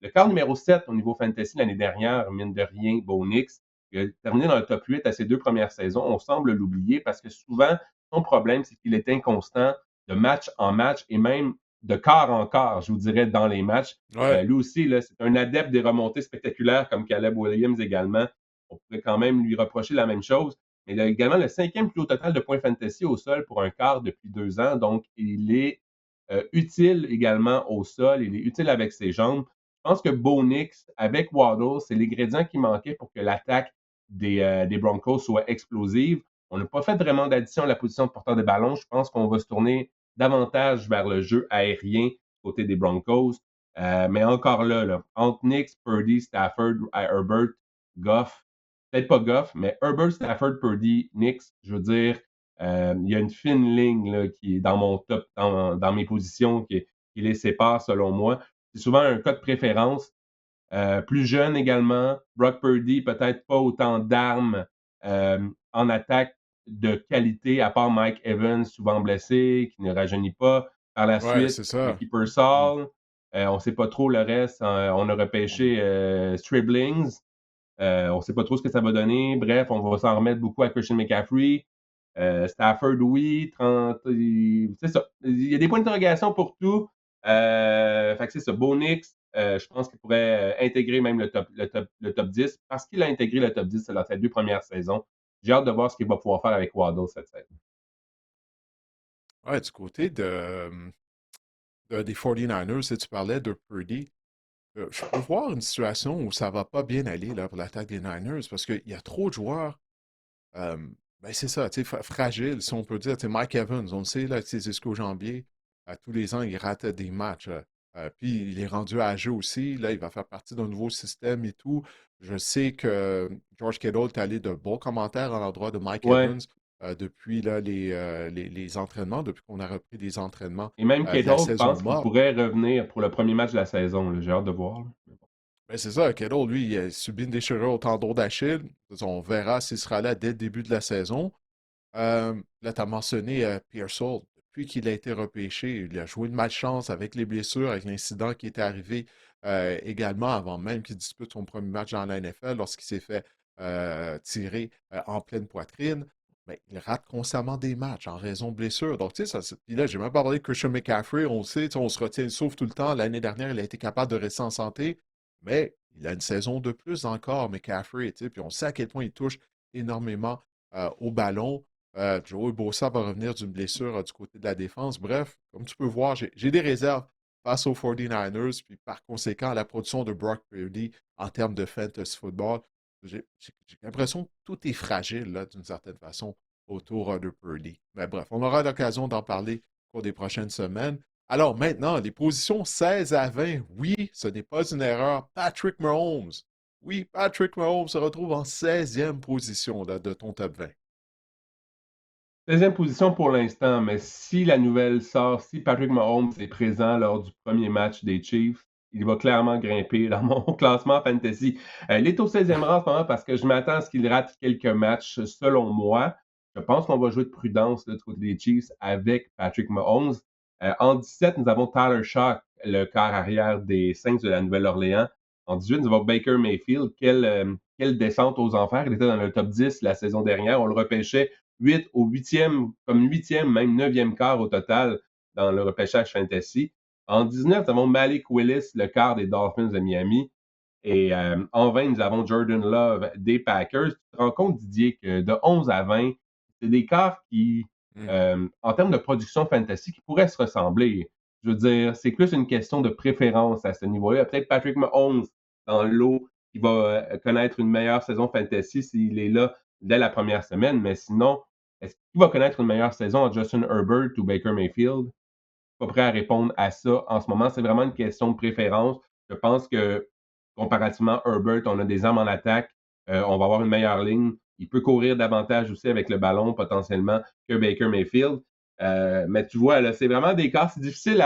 Le quart numéro 7 au niveau fantasy l'année dernière, mine de rien, Bo Nix, il a terminé dans le top 8 à ses 2 premières saisons. On semble l'oublier parce que souvent, son problème, c'est qu'il est inconstant de match en match et même de quart en quart, je vous dirais, dans les matchs. Ouais, Lui aussi, là, c'est un adepte des remontées spectaculaires comme Caleb Williams également. On pourrait quand même lui reprocher la même chose. Mais il a également le 5e plus haut total de points fantasy au sol pour un quart depuis 2 ans. Donc, il est utile également au sol. Il est utile avec ses jambes. Je pense que Bo Nix, avec Waddle, c'est l'ingrédient qui manquait pour que l'attaque des Broncos soit explosive. On n'a pas fait vraiment d'addition à la position de porteur de ballon. Je pense qu'on va se tourner davantage vers le jeu aérien du côté des Broncos. Mais encore là, entre Nix, Purdy, Stafford, Herbert, Goff, peut-être pas Goff, mais Herbert, Stafford, Purdy, Nix, je veux dire, il y a une fine ligne là, qui est dans mon top, dans mes positions, qui les sépare selon moi. C'est souvent un cas de préférence. Plus jeune également, Brock Purdy, peut-être pas autant d'armes en attaque de qualité, à part Mike Evans, souvent blessé, qui ne rajeunit pas. Par la ouais, suite, c'est ça. Keeper Mm. Saul, on ne sait pas trop le reste. On a repêché Striblings. On ne sait pas trop ce que ça va donner. Bref, on va s'en remettre beaucoup à Christian McCaffrey. Stafford, oui. 30, c'est ça. Il y a des points d'interrogation pour tout. Fait que c'est ça. Bo Nix, je pense qu'il pourrait intégrer même le top 10 parce qu'il a intégré le top 10 dans ses 2 premières saisons. J'ai hâte de voir ce qu'il va pouvoir faire avec Waddle cette saison. Ouais, du côté des 49ers, si tu parlais de Purdy, je peux voir une situation où ça va pas bien aller là, pour l'attaque des Niners parce qu'il y a trop de joueurs. euh, ben c'est ça, tu sais, fragiles, si on peut dire. Tu sais, Mike Evans, on le sait, là, ses ischio-jambiers, à tous les ans, il rate des matchs. Puis il est rendu âgé aussi. Là, il va faire partie d'un nouveau système et tout. Je sais que George Kittle est allé de bons commentaires à l'endroit de Mike Ouais. Evans depuis là, les entraînements, depuis qu'on a repris des entraînements Et même de la Kittle, je saison pense qu'il morte. pourrait revenir pour le premier match de la saison, là. J'ai hâte de voir, là. Ben, c'est ça, Kittle, lui, il a subi une déchirure au tendon d'Achille. On verra s'il sera là dès le début de la saison. Là, tu as mentionné Pearsall. Depuis qu'il a été repêché, il a joué de malchance avec les blessures, avec l'incident qui était arrivé également avant même qu'il dispute son premier match dans la NFL lorsqu'il s'est fait tirer en pleine poitrine. Mais il rate constamment des matchs en raison de blessures. Donc, tu sais, puis là, j'ai même pas parlé de Christian McCaffrey. On le sait, tu sais, on se retient le souffle tout le temps. L'année dernière, il a été capable de rester en santé, mais il a une saison de plus encore, McCaffrey. Tu sais, puis on sait à quel point il touche énormément au ballon. Joey Bosa va revenir d'une blessure du côté de la défense. Bref, comme tu peux voir, j'ai des réserves face aux 49ers, puis par conséquent, à la production de Brock Purdy en termes de fantasy football. J'ai l'impression que tout est fragile, là, d'une certaine façon, autour de Purdy. Mais bref, on aura l'occasion d'en parler au cours des prochaines semaines. Alors maintenant, les positions 16 à 20, oui, ce n'est pas une erreur. Patrick Mahomes. Oui, Patrick Mahomes se retrouve en 16e position là, de ton top 20. 16e position pour l'instant, mais si la nouvelle sort, si Patrick Mahomes est présent lors du premier match des Chiefs, il va clairement grimper dans mon classement fantasy. Il est au 16e rang en ce moment parce que je m'attends à ce qu'il rate quelques matchs, selon moi. Je pense qu'on va jouer de prudence là, du côté des Chiefs avec Patrick Mahomes. En 17, nous avons Tyler Shock, le quart arrière des Saints de la Nouvelle-Orléans. En 18, nous avons Baker Mayfield. Quelle descente aux enfers. Il était dans le top 10 la saison dernière. On le repêchait 8 au 8e, comme 8e, même 9e quart au total dans le repêchage fantasy. En 19, nous avons Malik Willis, le quart des Dolphins de Miami. Et en 20, nous avons Jordan Love des Packers. Tu te rends compte, Didier, que de 11 à 20, c'est des quarts qui, Mm. en termes de production fantasy, qui pourraient se ressembler. Je veux dire, c'est plus une question de préférence à ce niveau-là. Peut-être Patrick Mahomes dans l'eau qui va connaître une meilleure saison fantasy s'il est là dès la première semaine. Mais sinon, est-ce qu'il va connaître une meilleure saison à Justin Herbert ou Baker Mayfield? Pas prêt à répondre à ça en ce moment. C'est vraiment une question de préférence. Je pense que comparativement à Herbert, on a des armes en attaque. On va avoir une meilleure ligne. Il peut courir davantage aussi avec le ballon potentiellement que Baker Mayfield. Mais tu vois, là, c'est vraiment des cas, c'est difficile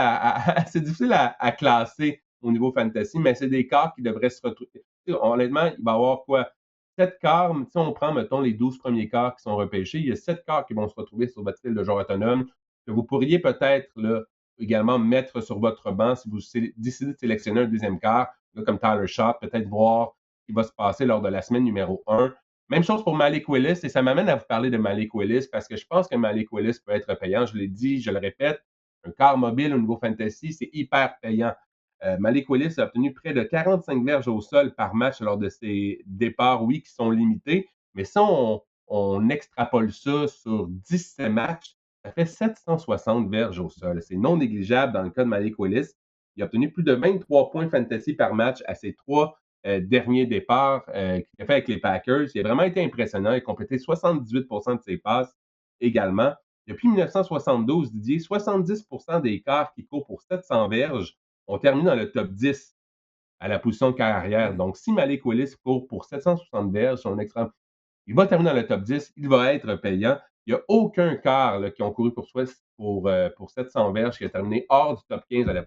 c'est difficile à classer au niveau fantasy, mais c'est des cas qui devraient se retrouver. Honnêtement, il va y avoir quoi? 7 quarts, si on prend, mettons, les 12 premiers quarts qui sont repêchés, il y a 7 quarts qui vont se retrouver sur votre fil de joueur autonome que vous pourriez peut-être là, également mettre sur votre banc si vous décidez de sélectionner un deuxième quart, là, comme Tyler Shaw, peut-être voir ce qui va se passer lors de la semaine numéro 1. Même chose pour Malik Willis, et ça m'amène à vous parler de Malik Willis parce que je pense que Malik Willis peut être payant. Je l'ai dit, je le répète, un quart mobile au niveau fantasy, c'est hyper payant. Malik Willis a obtenu près de 45 verges au sol par match lors de ses départs, oui, qui sont limités, mais si on extrapole ça sur 17 matchs, ça fait 760 verges au sol. C'est non négligeable dans le cas de Malik Willis. Il a obtenu plus de 23 points fantasy par match à ses 3 derniers départs qu'il a fait avec les Packers. Il a vraiment été impressionnant. Il a complété 78% de ses passes également. Depuis 1972, Didier, 70% des quarts qui courent pour 700 verges ont terminé dans le top 10 à la position de carrière. Mm. Donc, si Malik Willis court pour 760 verges, son extrême, il va terminer dans le top 10, il va être payant. Il n'y a aucun quart là, qui ont couru pour 700 verges qui a terminé hors du top 15 à la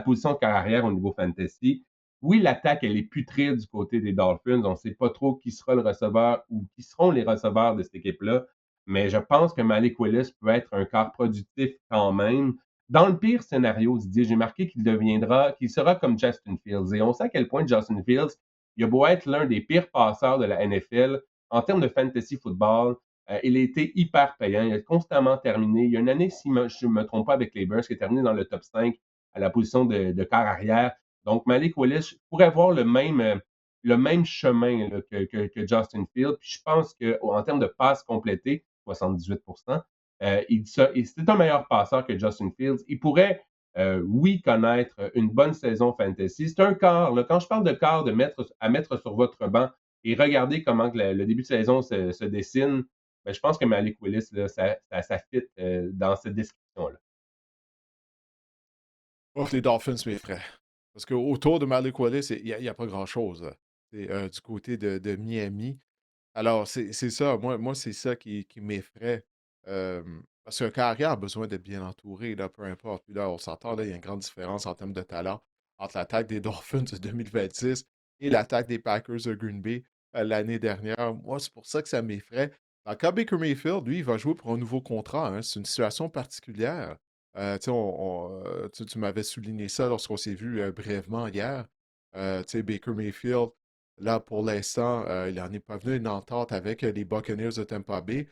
position de carrière au niveau fantasy. Oui, l'attaque, elle est putride du côté des Dolphins. On ne sait pas trop qui sera le receveur ou qui seront les receveurs de cette équipe-là. Mais je pense que Malik Willis peut être un quart productif quand même. Dans le pire scénario, Didier, j'ai marqué qu'il sera comme Justin Fields. Et on sait à quel point Justin Fields, il a beau être l'un des pires passeurs de la NFL en termes de fantasy football. Il a été hyper payant. Il a constamment terminé. Il y a une année, si je ne me trompe pas, avec les Bears, qui est terminé dans le top 5 à la position de quart arrière. Donc, Malik Willis pourrait avoir le même chemin là, que Justin Fields. Puis je pense qu'en termes de passes complétées, 78%, c'est un meilleur passeur que Justin Fields. Il pourrait, oui, connaître une bonne saison fantasy. C'est un quart. Là, quand je parle de quart à mettre sur votre banc et regarder comment le début de saison se dessine, ben, je pense que Malik Willis, là, ça fit dans cette description-là. Oh, les Dolphins m'effraient. Parce qu'autour de Malik Willis, il y a pas grand-chose, là. C'est, du côté de Miami. Alors, c'est ça. Moi, c'est ça qui m'effraie. Parce qu'un carrière a besoin d'être bien entouré, là, peu importe. Puis là, on s'entend, là, il y a une grande différence en termes de talent entre l'attaque des Dolphins de 2026 et l'attaque des Packers de Green Bay l'année dernière. Moi, c'est pour ça que ça m'effraie. Dans le cas de Baker Mayfield, lui, il va jouer pour un nouveau contrat, hein. C'est une situation particulière. Tu sais, tu m'avais souligné ça lorsqu'on s'est vu brièvement hier. Tu sais, Baker Mayfield, là, pour l'instant, il n'en est pas venu à une entente avec les Buccaneers de Tampa Bay.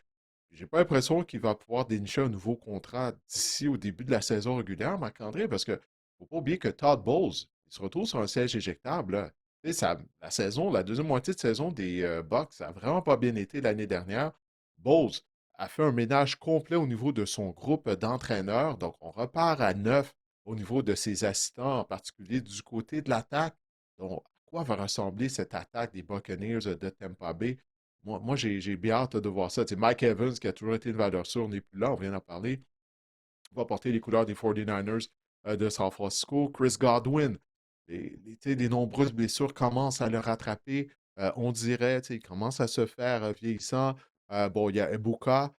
J'ai pas l'impression qu'il va pouvoir dénicher un nouveau contrat d'ici au début de la saison régulière, Marc-André, parce que faut pas oublier que Todd Bowles, il se retrouve sur un siège éjectable, là. Tu sais, la deuxième moitié de saison des Bucks, ça n'a vraiment pas bien été l'année dernière. Bowles a fait un ménage complet au niveau de son groupe d'entraîneurs, donc on repart à neuf au niveau de ses assistants, en particulier du côté de l'attaque. Donc, à quoi va ressembler cette attaque des Buccaneers de Tampa Bay? Moi j'ai bien hâte de voir ça. Tu sais, Mike Evans, qui a toujours été une valeur sûre, n'est plus là, on vient d'en parler. Il va porter les couleurs des 49ers de San Francisco. Chris Godwin, tu sais, les nombreuses blessures commencent à le rattraper. On dirait, tu sais, il commence à se faire vieillissant. Bon, il y a Ebuka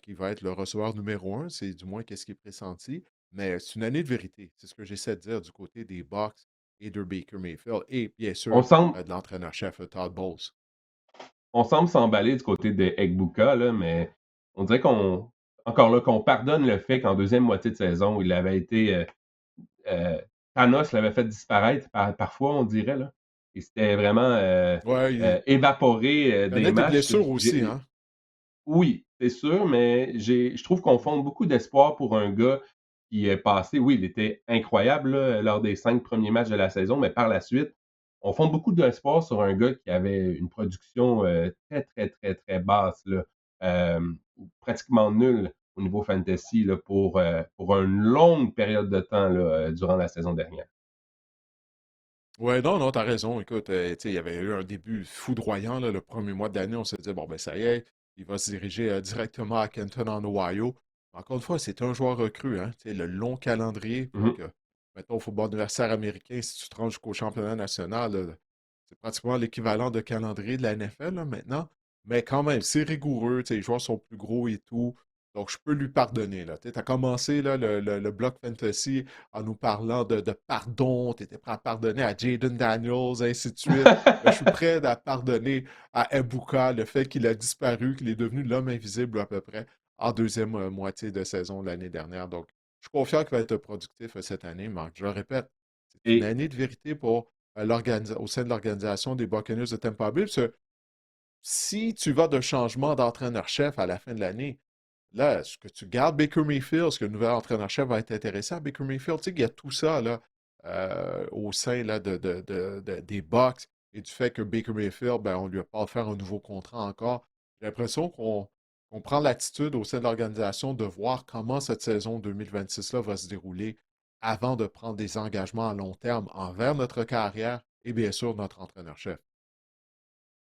qui va être le receveur numéro un, c'est du moins qu'est-ce qui est pressenti. Mais c'est une année de vérité. C'est ce que j'essaie de dire du côté des Bucks et de Baker Mayfield. Et bien On sûr, semble, de l'entraîneur-chef Todd Bowles. on semble s'emballer du côté de Egbuka, là, mais on dirait encore là, qu'on pardonne le fait qu'en deuxième moitié de saison, il avait été Thanos l'avait fait disparaître parfois, on dirait, là. Et c'était vraiment Ouais, évaporé il des connaît des matchs. blessures aussi, hein? Oui, c'est sûr, mais je trouve qu'on fonde beaucoup d'espoir pour un gars qui est passé. Oui, il était incroyable là, lors des 5 premiers matchs de la saison, mais par la suite, on fonde beaucoup d'espoir sur un gars qui avait une production très, très, très, très basse, là, pratiquement nulle au niveau fantasy là, pour une longue période de temps là, durant la saison dernière. Ouais, non, non, t'as raison. Écoute, tu sais, il y avait eu un début foudroyant, là, le premier mois de l'année. On s'est dit, bon, ben ça y est, il va se diriger directement à Kenton en Ohio. Encore une fois, c'est un joueur recru, hein. Tu sais, le long calendrier, Mhm. quoique, mettons, au football universitaire américain, si tu te rends jusqu'au championnat national, là, c'est pratiquement l'équivalent de calendrier de la NFL, là, maintenant. Mais quand même, c'est rigoureux, tu sais, les joueurs sont plus gros et tout. Donc, je peux lui pardonner, là. Tu as commencé, là, le bloc fantasy en nous parlant de pardon, tu étais prêt à pardonner à Jaden Daniels, ainsi de suite. Ben, je suis prêt à pardonner à Ebuka le fait qu'il a disparu, qu'il est devenu l'homme invisible à peu près en deuxième moitié de saison de l'année dernière. Donc, je suis confiant qu'il va être productif cette année, Marc. Je le répète, c'est une Et, année de vérité pour au sein de l'organisation des Buccaneers de Tampa Bay. Parce que si tu vas de changement d'entraîneur-chef à la fin de l'année, là, est-ce que tu gardes Baker Mayfield? Est-ce que le nouvel entraîneur-chef va être intéressé à Baker Mayfield? Tu sais qu'il y a tout ça là, au sein là, des Bucks et du fait que Baker Mayfield, ben, on ne lui a pas offert un nouveau contrat encore. J'ai l'impression qu'on prend l'attitude au sein de l'organisation de voir comment cette saison 2026-là va se dérouler avant de prendre des engagements à long terme envers notre carrière et bien sûr notre entraîneur-chef.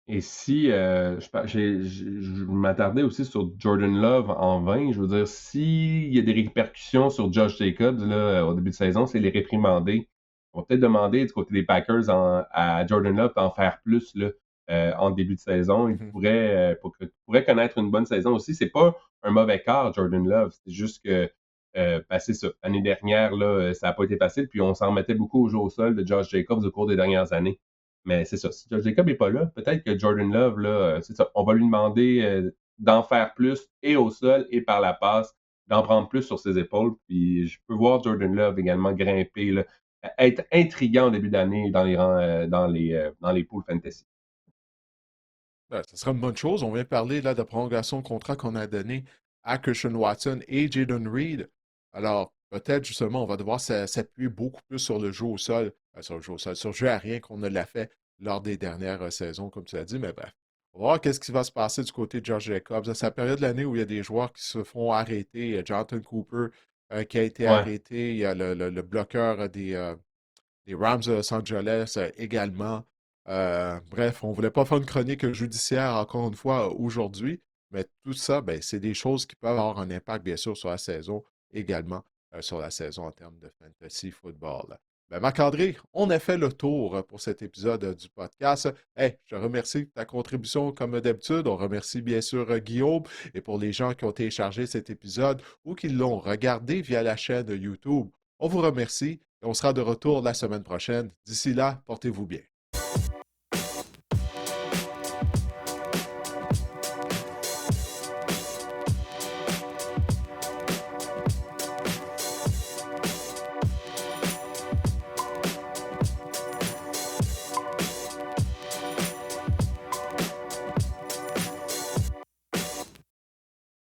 et si je m'attardais aussi sur Jordan Love en vain, je veux dire, s'il y a des répercussions sur Josh Jacobs là, au début de saison, c'est les réprimander. On va peut-être demander du côté des Packers à Jordan Love d'en faire plus là, en début de saison. Mhm. Pourrait connaître une bonne saison aussi. C'est pas un mauvais quart, Jordan Love. C'est juste que c'est ça. L'année dernière, là, ça n'a pas été facile. Puis on s'en remettait beaucoup au jeu au sol de Josh Jacobs au cours des dernières années. Mais c'est ça. Si Josh Jacob n'est pas là, peut-être que Jordan Love, là, c'est ça. On va lui demander d'en faire plus et au sol et par la passe, d'en prendre plus sur ses épaules. Puis je peux voir Jordan Love également grimper, là, être intriguant au début d'année dans les rangs, dans les poules fantasy. Ben, ça sera une bonne chose. On vient de parler là, de prolongation de contrat qu'on a donné à Christian Watson et Jaden Reed. Alors, peut-être justement, on va devoir s'appuyer beaucoup plus sur le jeu au sol, sur le jeu au sol, sur le jeu aérien qu'on ne l'a fait lors des dernières saisons, comme tu as dit. Mais bref, on va voir qu'est-ce qui va se passer du côté de Josh Jacobs. C'est la période de l'année où il y a des joueurs qui se font arrêter. Il y a Jonathan Cooper qui a été Ouais. arrêté. Il y a le bloqueur des Rams de Los Angeles également. Bref, on ne voulait pas faire une chronique judiciaire encore une fois aujourd'hui, mais tout ça, ben, c'est des choses qui peuvent avoir un impact, bien sûr, sur la saison également, sur la saison en termes de fantasy football. Ben, Marc-André, on a fait le tour pour cet épisode du podcast. Hey, je te remercie de ta contribution comme d'habitude. On remercie bien sûr Guillaume et pour les gens qui ont téléchargé cet épisode ou qui l'ont regardé via la chaîne YouTube. On vous remercie et on sera de retour la semaine prochaine. D'ici là, portez-vous bien.